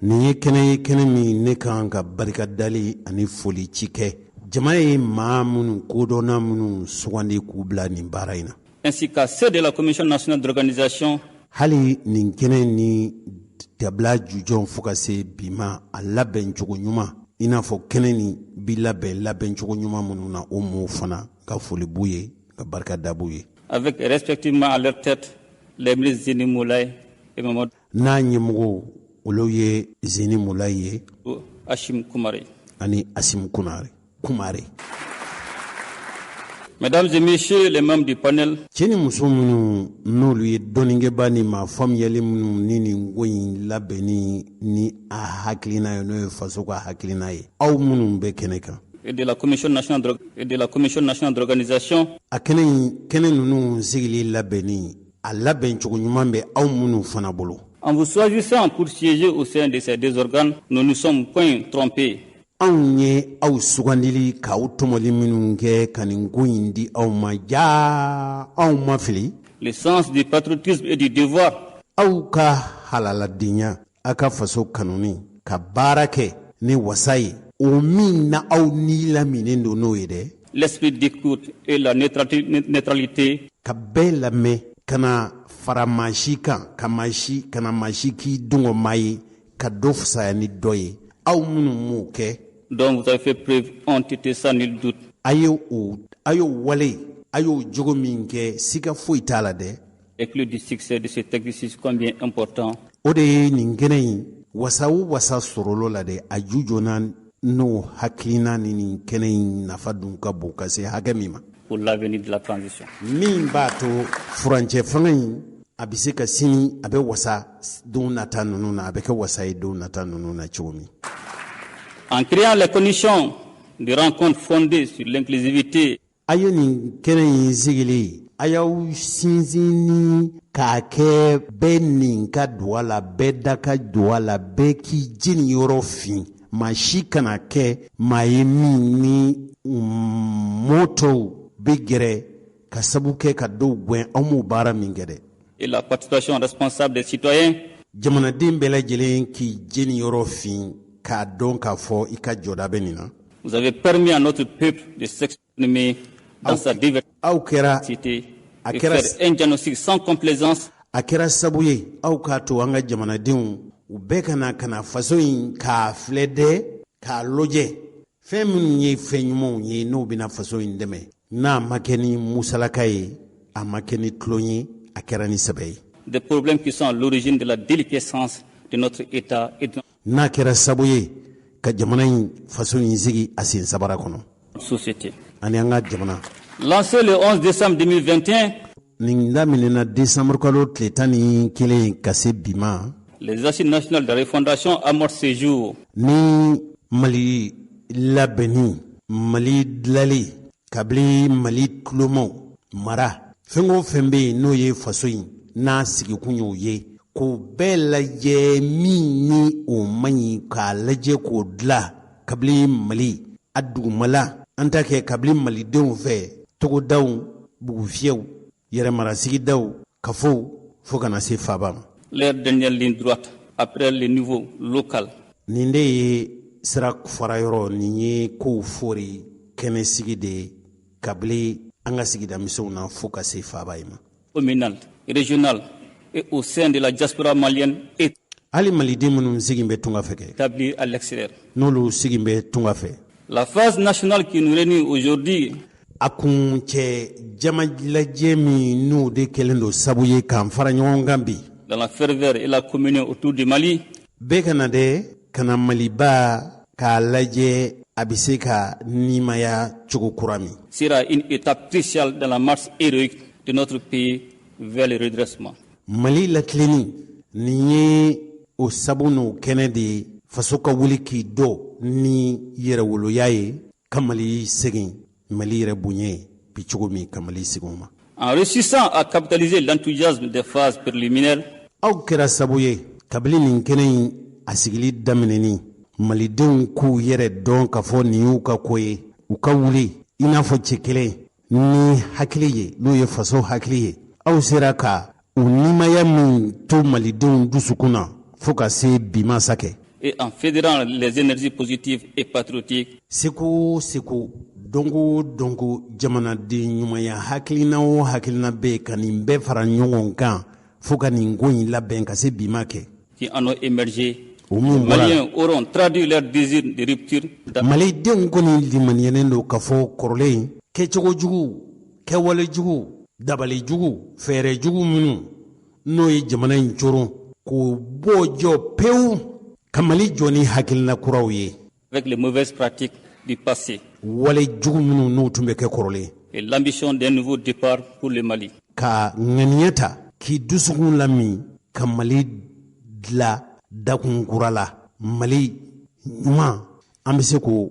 Nin ye kɛnɛ ye kɛnɛ min ne ka kan ka barikadali ani foli ci kɛ jamana ye maa minnu kodɔnna minnu sugandi k'u bila nin baara in na. Ainsi qu'à ceux de la Commission nationale d'organisation. Hali nin kɛnɛ ni dabila jujɔn fo ka se bi ma a labɛn cogo ɲuman i n'a fɔ kɛnɛ ni bi labɛn cogo ɲuman minnu na o m'o fana ka foli b'u ye ka barika da b'u ye. Avec respectivement à leur tête les ministres Zeni Moulay et Mamadou. N'a ɲɛmɔgɔ olu ye Zeni Moulay ye. Hashim Kumare. Ani Hashim Kumare. Mesdames et messieurs les membres du panel. Cɛ ni muso minnu n'olu ye dɔnnikɛba ni maa faamuyali minnu ni nin ko in labɛnni ni a hakilina ye n'o ye faso ka hakilina ye aw minnu bɛ kɛnɛ kan. Et de la Commission nationale d'organisation. A kɛnɛ ninnu sigili labɛnni a labɛn cogo ɲuman bɛ aw minnu fana bolo. En vous choisissant pour siéger au sein de ces deux organes, nous ne sommes point trompés. Anw ye aw sugandili k'aw tɔmɔli minnu kɛ ka nin ko in di aw ma jaa anw ma fili. Le sens du patriotisme et du devoir. Aw ka halaladenya a ka faso kanuni ka baara kɛ ni wasa ye o min na aw ni laminen don n'o ye dɛ. L'esprit d'écoute et la neutralité. Ka bɛɛ lamɛn kana fara maa si kan kana maa si k'i dungɔ maa ye ka dɔ fisaya ni dɔ ye aw minnu m'o kɛ. Dont vous avez fait preuve ont été sans nul doute. A y'o wale a y'o jogo min kɛ siga foyi t'a la dɛ. Et que du succès de cet exercice combien important. O de ye nin kɛnɛ in wasa o wasa sɔrɔlo la dɛ a ju jɔna n'o hakilina ni nin kɛnɛ in nafa dun ka bon ka se hakɛ min ma. Pour l'avenir de la transition. Min b'a to furancɛ fanga in a bɛ se ka sini a bɛ wasa don nata ninnu na a bɛ kɛ wasa ye don nata ninnu na cogo min. En créant les conditions de rencontre fondées sur l'inclusivité. A ye nin kɛnɛ in sigili a y'aw sinsin k'a kɛ bɛɛ nin ka don a la bɛɛ da ka don a la bɛɛ k'i jeni yɔrɔ fin maa si kana kɛ maa ye min ni mɔtɔw bɛ gɛrɛ ka sabu kɛ ka dɔw gɛn aw m'o baara min kɛ dɛ. Et la participation responsable des citoyens. Jamanaden bɛɛ lajɛlen k'i jeni yɔrɔ fin k'a dɔn k'a fɔ i ka jɔda bɛ nin na. Vous avez permis à notre peuple de s'exprimer dans sa diversité et faire un diagnostic sans complaisance. A kɛra sabu ye aw k'a to an ka jamanadenw u bɛɛ kana faso in k'a filɛ dɛ k'a lajɛ fɛn minnu ye fɛn ɲumanw ye n'o bɛna faso in dɛmɛ n'a ma kɛ ni musalaka ye a ma kɛ ni tulon ye a kɛra ni sɛbɛ ye. Des problèmes qui sont à l'origine de la déliquescence de notre État et de n'a kɛra sabu ye ka jamana in faso in sigi a sen sabara kɔnɔ. Société. Ani an ka jamana. Lancé le 11 décembre 2021. Nin daminɛna décembre kalo tile 11 ka se bi ma. Les assises nationales de refondation amorcent ce jour. Ni Mali labɛnni Mali dilali kabili Mali tulomɔw mara fɛn o fɛn bɛ yen n'o ye faso in n'a sigikun y'o ye k'o bɛɛ lajɛ min ni o man ɲi k'a lajɛ k'o dilan kabili Mali a dugumala an ta kɛ kabili malidenw fɛ togodaw bugufiyɛw yɛrɛmarasigidaw kafow fo kana se faaba ma. Leur dernière ligne droite après le niveau local. Nin de ye sira fara yɔrɔ nin ye kow fori kɛnɛ sigi de kabili an ka sigida misɛnw na fo ka se faaba ye ma. Communal, régional et au sein de la diaspora malienne et ali maliden minnu sigin bɛ tunga fɛ kɛ établis à l'extérieur. n'olu sigin bɛ tunga fɛ. La phase nationale qui nous réunit aujourd'hui a kun cɛ jamajilajɛ min n'o de kɛlen don sabu ye k'an fara ɲɔgɔn kan bi. dans la ferveur et la communion autour du Mali, bɛɛ ka na dɛ ka na maliba k'a lajɛ a bɛ se ka nimaya cogo kura min. sera une étape cruciale dans la marche héroïque de notre pays vers le redressement. Mali latilenni nin ye o sabu n'o kɛnɛ de ye faso ka wuli k'i dɔ ni yɛrɛwoloya ye ka Mali segin Mali yɛrɛ bonya bi cogo min ka Mali segin o ma. En réussissant à capitaliser l'enthousiasme des phases préliminaires, aw kɛra sabu ye kabini nin kɛnɛ in a sigili daminɛni malidenw k'u yɛrɛ dɔn k'a fɔ nin y'u ka ko ye u ka wuli i n'a fɔ cɛ kelen ni hakili ye n'o ye faso hakili ye aw sera ka u nimaya min to malidenw dusukun na fo ka se bi masa kɛ. et en fédérant les énergies positives et patriotiques, seko dongo jamanaden ɲumanya hakilina o hakilina bɛ ka nin bɛɛ fara ɲɔgɔn kan fo ka nin ko in labɛn ka se bi ma kɛ. qui en ont émergé, les Maliens auront traduit leur désir de rupture. Malidenw kɔni limaniyalen don k'a fɔ kɔrɔlen kɛcogo jugu kɛwale jugu dabali jugu fɛɛrɛ jugu minnu n'o ye jamana in coron k'o bɔ jɔ pewu ka Mali jɔ ni hakilina kuraw ye. avec les mauvaises pratiques du passé. wale jugu minnu n'u tun bɛ kɛ kɔrɔlen. et l'ambition d'un nouveau départ pour le Mali. ka ŋaniya ta k'i dusukun lami ka Mali dila dakun kura la Mali ɲuman an bɛ se k'o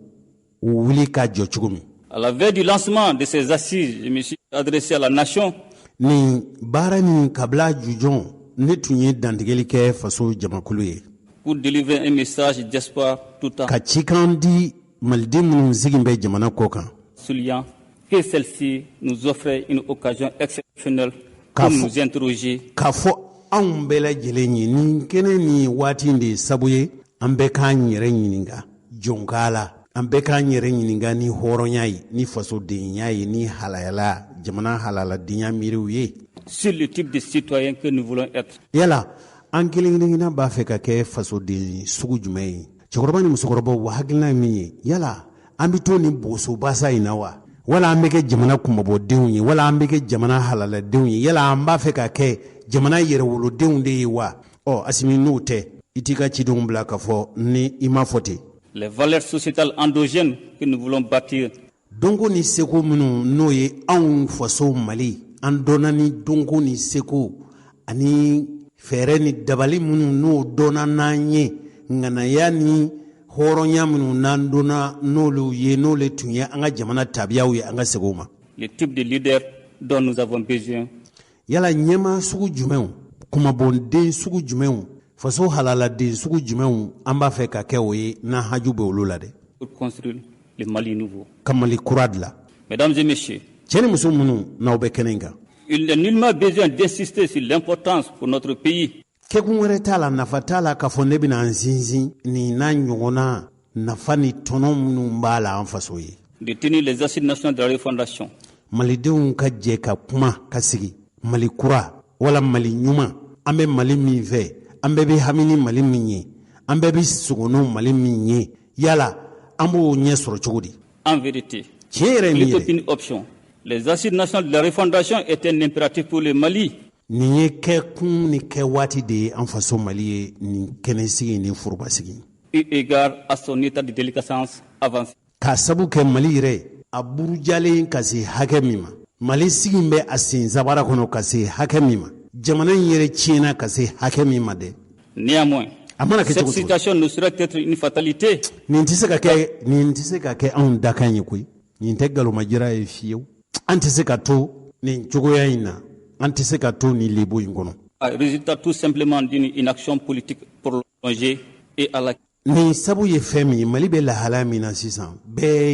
wuli ka jɔ cogo min. À la veille du lancement de ces assises, je me suis adressé à la nation. Nin baara nin kabila jujɔn ne tun ye dantigɛli kɛ faso jamakulu ye. pour délivrer un message d'espoir tout en ka cikan di maliden minnu sigin bɛ jamana kɔ kan. soulignant que celle-ci nous offrait une occasion exceptionnelle pour nous interroger. K'a fɔ anw bɛɛ lajɛlen ye nin kɛnɛ ni waati de sabu ye an bɛɛ k'an yɛrɛ ɲininka jɔnka la an bɛɛ k'an yɛrɛ ɲininka ni hɔrɔnya ye ni fasodenya ye ni halayala jamana halaladenya miiriw ye. sur le type de citoyen que nous voulons être. yala an kelen-kelenna b'a fɛ ka kɛ fasoden sugu jumɛn ye. cɛkɔrɔba ni musokɔrɔbaw wa hakilina min ye yala an bɛ to ni bosobasa in na wa wala an bɛ kɛ jamana kunbabɔdenw ye wala an bɛ kɛ jamana halaladenw ye yala an b'a fɛ ka kɛ jamana yɛrɛwolodenw de ye wa. Asimi n'o tɛ i t'i ka cidenw bila k'a fɔ ni i ma fɔ ten. les valeurs sociétales endogènes que nous voulons bâtir. donko ni seko minnu n'o ye anw faso Mali an dɔnna ni donko ni seko ani fɛɛrɛ ni dabali minnu n'o dɔnna n'an ye ŋanaya ni hɔrɔnya minnu n'an dɔnna n'olu ye n'olu tun ye an ka jamana tabiyaw ye an ka segin o ma. le type de leader dont nous avons besoin. yala ɲɛma sugu jumɛnw kumabɔnden sugu jumɛnw faso halaladen sugu jumɛnw an b'a fɛ ka kɛ o ye n'an haju bɛ olu la dɛ. pour construire le Mali nouveau. ka Mali kura dilan. mesdames et messieurs. cɛ ni muso minnu n'aw bɛ kɛnɛ in kan. il n'est nullement besoin d'insister sur l'importance pour notre pays. kɛkun wɛrɛ t'a la nafa t'a la k'a fɔ ne bɛna n sinsin nin n'a ɲɔgɔnna nafa ni tɔnɔ minnu b'a la an faso ye. de tenir les assises nationales de la refondation. malidenw ka jɛ ka kuma ka sigi Mali kura wala Mali ɲuman an bɛ Mali min fɛ an bɛɛ bɛ hami ni Mali min ye an bɛɛ bɛ sogo n'o Mali min ye yala an b'o ɲɛ sɔrɔ cogo di. en vérité. tiɲɛ yɛrɛ min yɛrɛ une option. les assises nationales de la refondation étaient un impératif pour le Mali. nin ye kɛkun ni kɛ waati de ye an faso Mali ye nin kɛnɛsigi ni forobasigi. eu égard à son état de déliquescence avancé. k'a sabu kɛ Mali yɛrɛ a burujalen ka se hakɛ min ma Mali sigi bɛ a sen sabara kɔnɔ ka se hakɛ min ma jamana in yɛrɛ tiɲɛna ka se hakɛ min ma dɛ. néanmoins cette situation ne saurait être une fatalité. nin tɛ se ka kɛ anw dakan ye koyi nin tɛ galomajira ye fiyewu an tɛ se ka to nin cogoya in na an tɛ se ka to nin lebu in kɔnɔ. résultat tout simplement d'une inaction politique prolongée et à la. nin sabu ye fɛn min ye Mali bɛ lahala min na sisan bɛɛ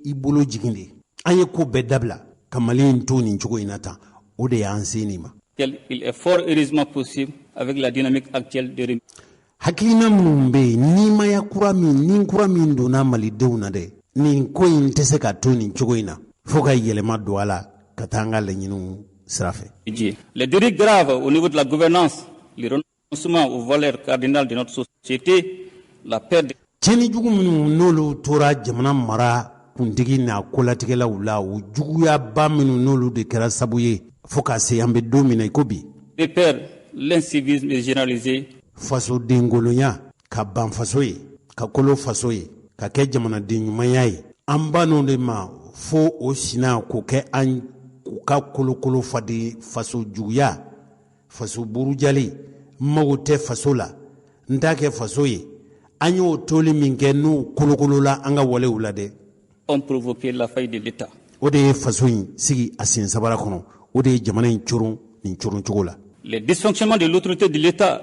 y'i bolo jigin de an ye ko bɛɛ dabila ka Mali in to nin cogo in na tan o de y'an se nin ma. il est fort heureusement possible avec la dynamique actuelle de. hakilina minnu bɛ yen nimaya kura min donna malidenw na dɛ nin ko in tɛ se ka to nin cogo in na fo ka yɛlɛma don a la ka taa an ka laɲiniw sira fɛ. les dérives graves au niveau de la gouvernance aux valeurs cardinales de notre société, la perte. Tieni jugu minnu n'olu tora jamana mara kuntigi n'a kolatigɛlaw la o juguya ba minnu n'olu de kɛra sabu ye fo ka se an bɛ don min na i ko bi. De père, l'incivisme est généralisé. Faso dengolonya ka ban faso ye ka kolo faso ye ka kɛ jamanaden ɲumanya ye an ba n'o de ma fo o sina k'o kɛ an k'u ka kolokolo fadi faso juguya faso burujali mago tɛ faso la n t'a kɛ faso ye an y'o toli min kɛ n'u kolokolo la an ka walew la dɛ. Ont provoqué la faillite de l'État. O de ye faso in sigi a sen sabara kɔnɔ o de ye jamana in coron nin coron cogo la. Les dysfonctionnements de l'autorité de l'État.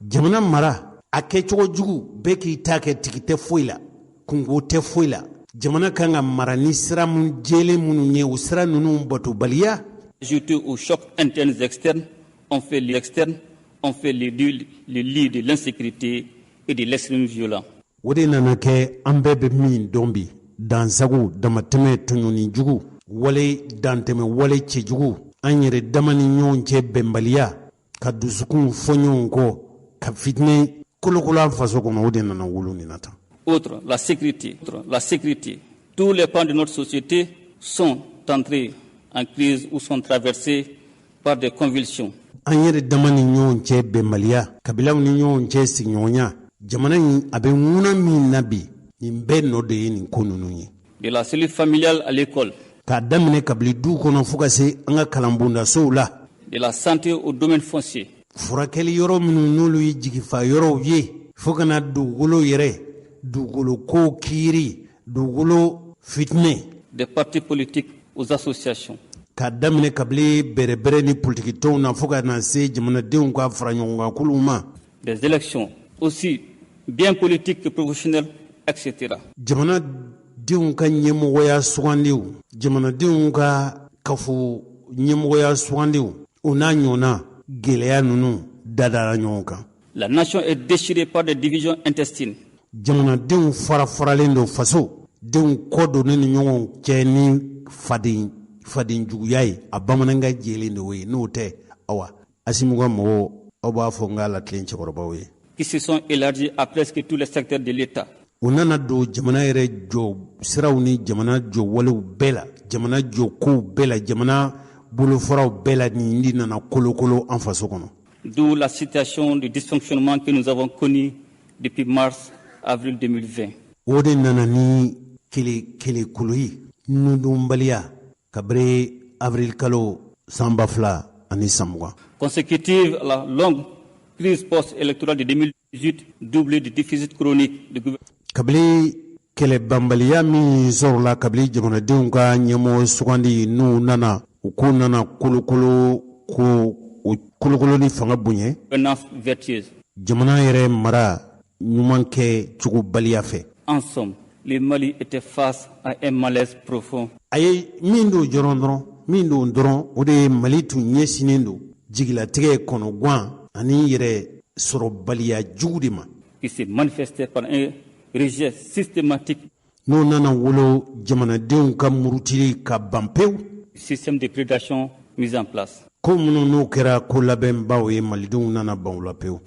Jamana mara a kɛcogo jugu bɛɛ k'i ta kɛ tigi tɛ foyi la kungo tɛ foyi la jamana kan ka mara ni sira mun jɛlen minnu ye o sira ninnu batobaliya. Ajouté aux chocs internes et externes, on fait l'externe, on fait le lit de l'insécurité et de l'extrême violence. O de nana kɛ an bɛɛ bɛ min dɔn bi dansago damatɛmɛ tɔɲɔni jugu wale dantɛmɛ wale cɛjugu an yɛrɛ dama ni ɲɔgɔn cɛ bɛnbaliya ka dusukun fɔ ɲɔgɔn kɔ ka fitinɛ kolokolo an faso kɔnɔ o de nana wolo nin na tan. Outre la sécurité, tous les pans de notre société sont entrés en crise ou sont traversés par des convulsions. An yɛrɛ dama ni ɲɔgɔn cɛ bɛnbaliya kabilaw ni ɲɔgɔn cɛ sigiɲɔgɔnya jamana in a bɛ ŋuna min na bi nin bɛɛ nɔ de ye nin ko ninnu ye. De la cellule familiale à l'école. K'a daminɛ kabili du kɔnɔ fo ka se an ka kalanbondasow la. De la santé au domaine foncier. Furakɛli yɔrɔ minnu n'olu ye jigifa yɔrɔw ye fo ka na dugukolo yɛrɛ dugukolo ko kiiri dugukolo fitinɛ. Des partis politiques aux associations. K'a daminɛ kabili bɛrɛbɛrɛ ni politiki tɔnw na fo ka na se jamanadenw ka fara ɲɔgɔn kan kuluw ma. Des élections aussi bien politiques que professionnelles, etc. Jamanadenw ka ɲɛmɔgɔya sugandiw jamanadenw ka kafo ɲɛmɔgɔya sugandiw o n'a ɲɔgɔnna gɛlɛya ninnu dadara ɲɔgɔn kan. La nation est déchirée par des divisions intestines. Jamanadenw fara-faralen don faso denw kɔ donnen ni ɲɔgɔn cɛ ni faden juguya ye a bamanankan jɛlen de o ye n'o tɛ awa Asimu ka mɔgɔw aw b'a fɔ n ka latilen cɛkɔrɔbaw ye. Qui se sont élargis à presque tous les secteurs de l'État. O nana don jamana yɛrɛ jɔ siraw ni jamana jɔ walew bɛɛ la jamana jɔ kow bɛɛ la jamana bolofaraw bɛɛ la nin de nana kolokolo an faso kɔnɔ. D'où la situation de dysfonctionnement que nous avons connu depuis mars-avril 2020. O de nana ni kelekolo ye nudunbaliya kabiri avril kalo san 2020. Consécutive à la longue crise post-électorale de 2018, doublée du déficit chronique du gouvernement. Kabili kɛlɛbanbaliya min sɔrɔla kabili jamanadenw ka ɲɛmɔgɔ sugandi n'u nana u ko nana kolokolo ko o kolokolo ni fanga bonya. Gouvernance vertueuse. Jamana yɛrɛ mara ɲuman kɛ cogobaliya fɛ. En somme, le Mali était face à un malaise profond. A ye min don dɔrɔn o de ye Mali tun ɲɛsinnen don jigilatigɛ kɔnɔguwan ani yɛrɛ sɔrɔbaliya jugu de ma. Qui s'est manifesté par un rejet systématique. N'o nana wolo jamanadenw ka murutili ka ban pewu. Système de prédation mis en place. Ko minnu n'o kɛra ko labɛnbaw ye malidenw nana ban o la pewu.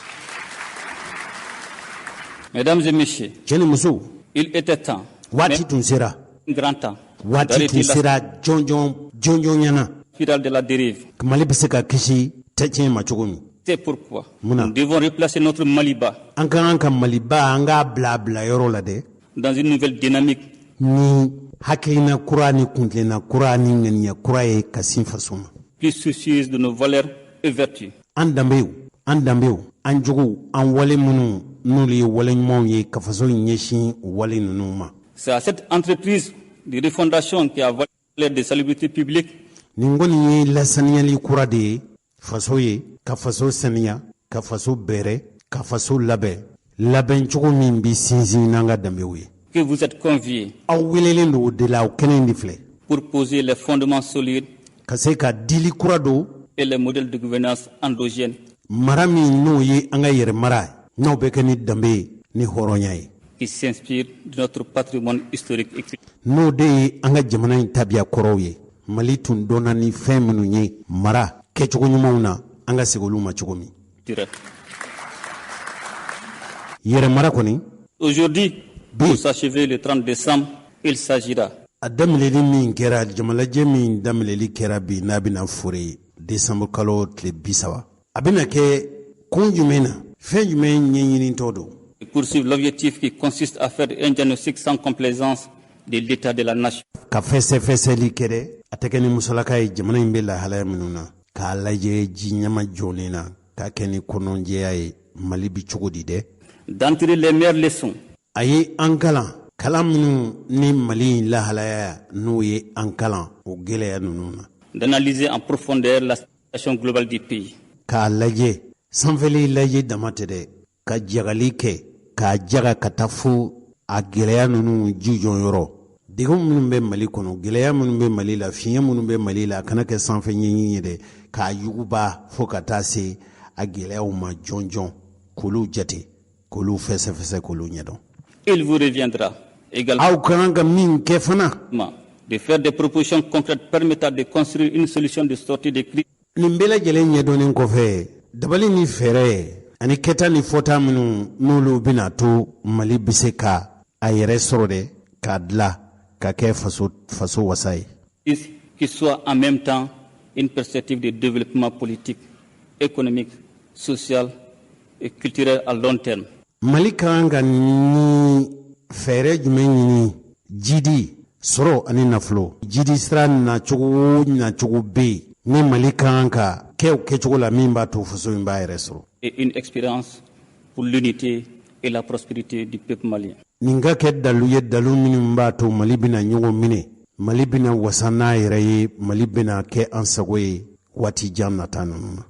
Mesdames et messieurs, cɛ ni muso, il était temps. Waati tun sera. Grand temps. Waati tun sera jɔnjɔn ɲɛna. Spirale de la dérive. Mali bɛ se ka kisi tɛtiɲɛ ma cogo min. C'est pourquoi nous devons replacer notre Maliba an kan ka Maliba an k'a bila yɔrɔ la dɛ. Dans une nouvelle dynamique. Ni hakilina kura ni kuntilenna kura ni ŋaniya kura ye ka sin faso ma. Plus soucieuse de nos valeurs et vertus. An danbew an jogow an wale minnu n'olu ye wale ɲumanw ye ka faso ɲɛsin wale ninnu ma. C'est à cette entreprise de refondation qui a valeur de salubrité publique. Nin kɔni ye lasaniyali kura de ye faso ye ka faso saniya ka faso bɛrɛ ka faso labɛn cogo min bi sinsin n'an ka danbew ye. Que vous êtes conviés. Aw welelen don o de la o kɛnɛ in de filɛ. Pour poser les fondements solides. Ka se ka dili kura don. Et les modèles de gouvernance endogène. Mara min n'o ye an ka yɛrɛ mara n'aw bɛ kɛ ni danbe ye ni hɔrɔnya ye. Qui s'inspire de notre patrimoine historique et culturel. N'o de ye an ka jamana in tabiya kɔrɔw ye. Mali tun dɔnna ni fɛn minnu ye mara kɛcogo ɲumanw na an ka segin olu ma cogo min. yere mara kɔni. Aujourd'hui, pour s'achever le 30 décembre, il s'agira a daminɛli min kɛra jamalajɛ min daminɛli kɛra bi n'a bɛna fore décembre kalo tile 30 a bɛna kɛ kun jumɛn na fɛn jumɛn ɲɛɲinitɔ don. Poursuivre l'objectif qui consiste à faire un diagnostic sans complaisance de l'état de la nation. Ka fɛsɛfɛsɛli kɛ dɛ a tɛ kɛ ni musalaka ye jamana in bɛ lahalaya minnu na k'a lajɛ ji ɲɛma jɔlen na k'a kɛ ni kɔnɔjɛya ye Mali bi cogo di dɛ. D'en tirer les meilleures leçons. A ye an kalan minnu ni Mali lahalaya n'o ye an kalan o gɛlɛya ninnu na. D'analyser en profondeur la situation globale du pays. K'a lajɛ sanfɛli lajɛ dama tɛ dɛ ka jagali kɛ k'a jaga ka taa fo a gɛlɛya ninnu jijɔn yɔrɔ. Degun minnu bɛ Mali kɔnɔ gɛlɛya minnu bɛ Mali la fiɲɛ minnu bɛ Mali la a kana kɛ sanfɛ ɲɛɲini ye dɛ k'a yuguba fo ka taa se a gɛlɛyaw ma jɔnjɔn k'olu jate k'olu fɛsɛfɛsɛ k'olu ɲɛdɔn. Il vous reviendra également aw kan ka min kɛ fana de faire des propositions concrètes permettant de construire une solution de sortie de crise. Nin bɛɛ lajɛlen ɲɛdɔnnen kɔfɛ dabali ni fɛɛrɛ ani kɛta ni fɔta minnu n'olu bɛna to Mali bɛ se ka a yɛrɛ sɔrɔ dɛ k'a dilan ka kɛ faso wasa ye. Qui soit en même temps une perspective de développement politique, économique, social et culturel à long terme. Mali kan ka ni fɛɛrɛ jumɛn ɲini jidi sɔrɔ ani nafolo jidi sira nacogo bɛ yen ni Mali kan ka kɛcogo la min b'a to faso in b'a yɛrɛ sɔrɔ. Et une expérience pour l'unité et la prospérité du peuple malien. Nin ka kɛ dalu ye dalu minnu b'a to Mali bɛna ɲɔgɔn minɛ Mali bɛna wasa n'a yɛrɛ ye Mali bɛna kɛ an sago ye waati jan nata ninnu na.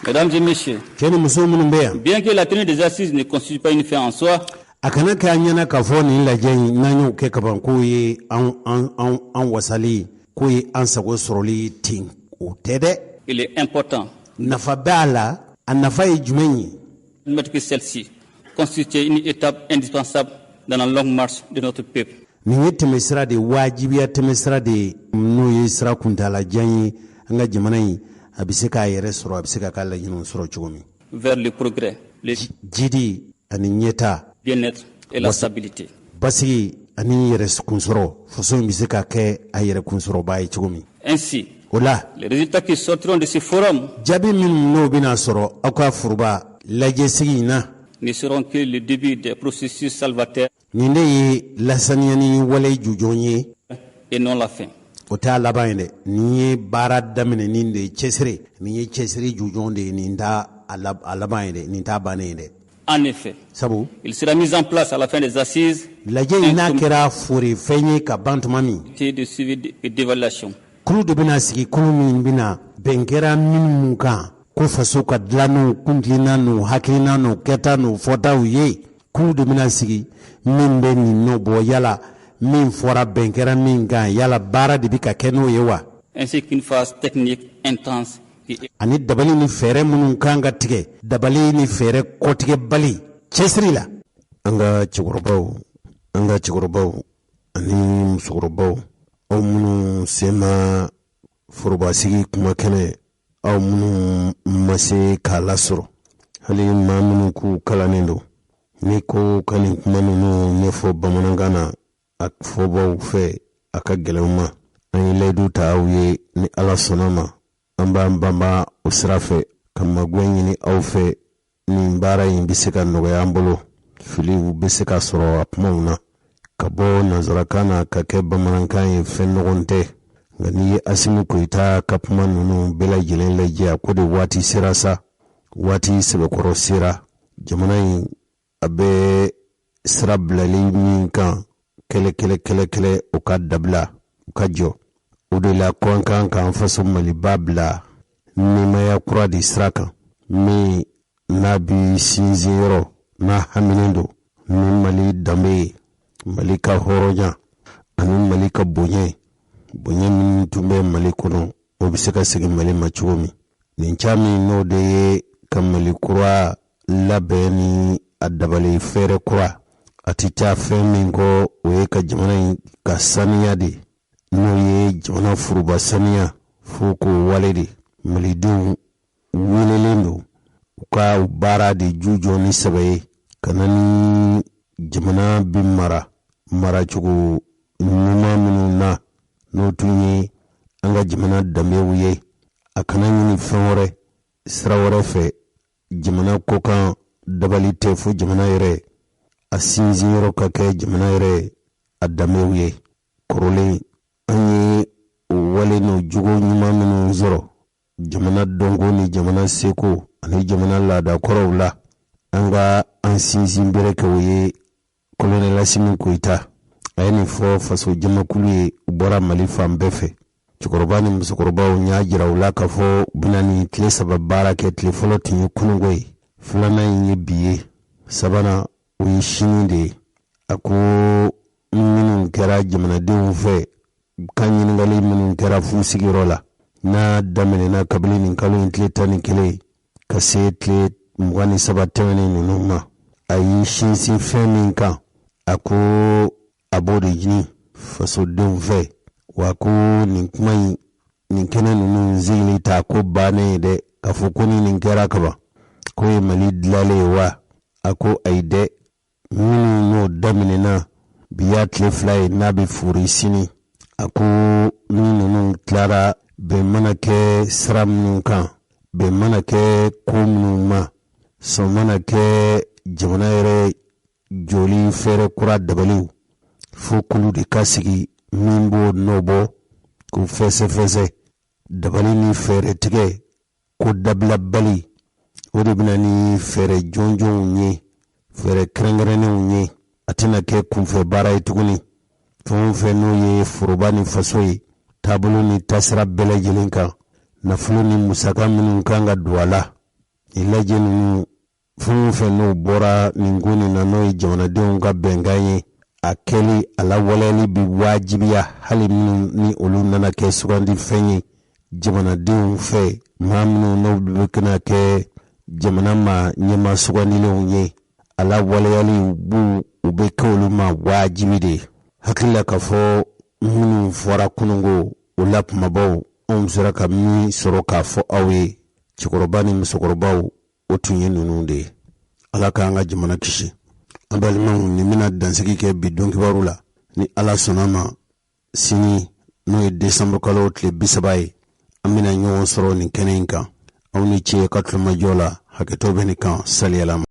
Mesdames et messieurs, bien que la tenue des assises ne constitue pas une fin en soi, a kana kɛ an ɲɛna k'a fɔ nin lajɛ in n'an y'o kɛ kaban k'o ye an wasali k'o ye an sago sɔrɔli ten o tɛ dɛ. Il est important nafa b'a la a nafa ye jumɛn ye. Admettre que celle-ci constitue une étape indispensable dans la longue marche de notre peuple. Nin ye tɛmɛsira de wajibiya tɛmɛsira de n'o ye sira kuntalajan ye an ka jamana in a bɛ se k'a yɛrɛ sɔrɔ a bɛ se k'a ka laɲiniw sɔrɔ cogo min. Vers le progrès, le jidi ani ɲɛta, bien-être et la stabilité. Basigi ani yɛrɛ kunsɔrɔ faso in bɛ se k'a kɛ a yɛrɛ kunsɔrɔba ye cogo min. Ainsi, o la les résultats qui sortiront de ce forum jaabi minnu n'o bɛna sɔrɔ aw ka foroba lajɛsigi in na ne seront que le début des processus salvateurs. Nin de ye lasaniyani wale jujɔn ye et non la fin. O t'a laban ye dɛ nin ye baara daminɛnin de ye cɛsiri nin ye cɛsiri jujɔn de ye nin t'a a laban ye dɛ nin t'a bannen ye dɛ. En effet, sabu il sera mis en place à la fin des assises lajɛ in n'a kɛra fori fɛn ye ka ban tuma min de suivi et d'évaluation. Kulu de bɛna sigi kulu min bɛna bɛn kɛra minnu kan ko faso ka dilan n'u kuntilenna n'u hakilina n'u kɛta n'u fɔtaw ye kulu de bɛna sigi min bɛ nin n'o bɔ yala min fɔra bɛn kɛra min kan yala baara de bɛ ka kɛ n'o ye wa. Ainsi qu'une phase technique intense. Ani dabali ni fɛɛrɛ minnu kan ka tigɛ dabali ni fɛɛrɛ kɔtigɛbali cɛsiri la. An ka cɛkɔrɔbaw ani musokɔrɔbaw aw minnu sen ma forobasigi kuma kɛnɛ aw minnu ma se k'a lasɔrɔ hali maa minnu k'u kalannen don ni ko ka nin kuma ninnu ɲɛfɔ bamanankan na a fɔbaw fɛ a ka gɛlɛn ma an ye layidu ta aw ye ni Ala sɔnna ma an b'an banba o sira fɛ ka magwɛn ɲini aw fɛ nin baara in bɛ se ka nɔgɔya an bolo filiw bɛ se ka sɔrɔ a kumaw na ka bɔ nanzarakan na ka kɛ bamanankan ye fɛn nɔgɔn tɛ nka n'i ye Asimu Koyita ka kuma ninnu bɛɛ lajɛlen lajɛ a ko de waati sera sa waati sɛbɛkɔrɔ sera jamana in a bɛ sira bilali min kan kɛlɛ o ka dabila o ka jɔ o de la ko an kan k'an faso Maliba bila nɛɛmaya kura de sira kan min n'a bi sinsin yɔrɔ n'a haminen don ni Mali danbe ye Mali ka hɔrɔnya ani Mali ka bonya min tun bɛ Mali kɔnɔ o bɛ se ka segin Mali ma cogo min nin caman n'o de ye ka Mali kura labɛn ni a dabali fɛɛrɛ kura a ti taa fɛn min kɔ o ye ka jamana in ka saniya de n'o ye jamana furuba saniya fo k'o wale de Malidenw welelen don u ka baara de jujɔ ni sɛbɛ ye kanani jamana bi mara cogo ɲuman minnu na n'o tun ye an ka jamana danbew ye a kana ɲini fɛn wɛrɛ sira wɛrɛ fɛ jamana ko kan dabali tɛ fo jamana yɛrɛ a sinsin yɔrɔ ka kɛ jamana yɛrɛ a danbew ye kɔrɔlen an ye o wale n'o jogo ɲuman minnu sɔrɔ jamana dɔnko ni jamana seko ani jamana laada kɔrɔw la an ka an sinsin bere kɛ o ye Colonel Assimi Goïta a ye nin fɔ faso jamakulu ye u bɔra Mali fan bɛɛ fɛ cɛkɔrɔba ni musokɔrɔbaw y'a jira u la k'a fɔ u bɛna ni tile 3 baara kɛ. Tile fɔlɔ tun ye kunungo ye, filanan ye bi ye, sabanan o ye sini de ye. A ko minnu kɛra jamanadenw fɛ ka ɲininkali minnu kɛra fu sigiyɔrɔ la n'a daminɛna kabini nin kalo in tile 11 ka se tile 23 tɛmɛnen ninnu ma, a yi sinsin fɛn min kan a ko a b'o de ɲini fasodenw fɛ, wa ko nin kuma in nin kɛnɛ ninnu zigili ta ko bannen ye dɛ, k'a fɔ ko ni nin kɛra kaban ko ye Mali dilalen ye wa, a ko ayi dɛ, minnu n'o daminɛna bi y'a tile 2 ye n'a bɛ furi sini, a ko ni ninnu tilara bɛn mana kɛ sira minnu kan, bɛn mana kɛ ko minnu ma, sɔn mana kɛ jamana yɛrɛ joli fɛrɛ kura dabaliw, fo kulu de ka sigi min b'o nɔ bɔ k'o fɛsɛfɛsɛ, dabali ni fɛrɛ tigɛ ko dabila bali, o de bɛna ni fɛrɛ jɔnjɔnw ye, fɛrɛ kɛrɛnkɛrɛnnenw ye, a tɛna kɛ kunfɛ baara ye tuguni. Fɛn o fɛn n'o ye foroba ni faso ye, taabolo ni tasira bɛɛ lajɛlen kan, nafolo ni musaka minnu kan ka don a la, ni lajɛ ninnu fɛn o fɛn n'o bɔra nin ko nin na n'o ye jamanadenw ka bɛnkan ye, a kɛli a lawaleyali bi wajibiya hali minnu ni olu nana kɛ sugandi fɛn ye jamanadenw fɛ, maa minnu n'o bɛ kɛnɛ kɛ jamana ma ɲɛma sugandilenw ye, a lawaleyali u bɛ kɛ olu ma wajibi de. Hakili la k'a fɔ minnu fɔra kunungo o la kumabaw, anw sera ka min sɔrɔ k'a fɔ aw ye, cɛkɔrɔba ni musokɔrɔbaw, o tun ye ninnu de ye. Ala k'an ka jamana kisi. An balimaw, ni bɛna dansigi kɛ bi don kibaru la, ni Ala sɔnna ma sini n'o ye décembre kalo tile 30 ye, an bɛna ɲɔgɔn sɔrɔ nin kɛnɛ in kan. Aw ni ce ka tulomajɔ la, hakɛto bɛ nin kan, saliyalama.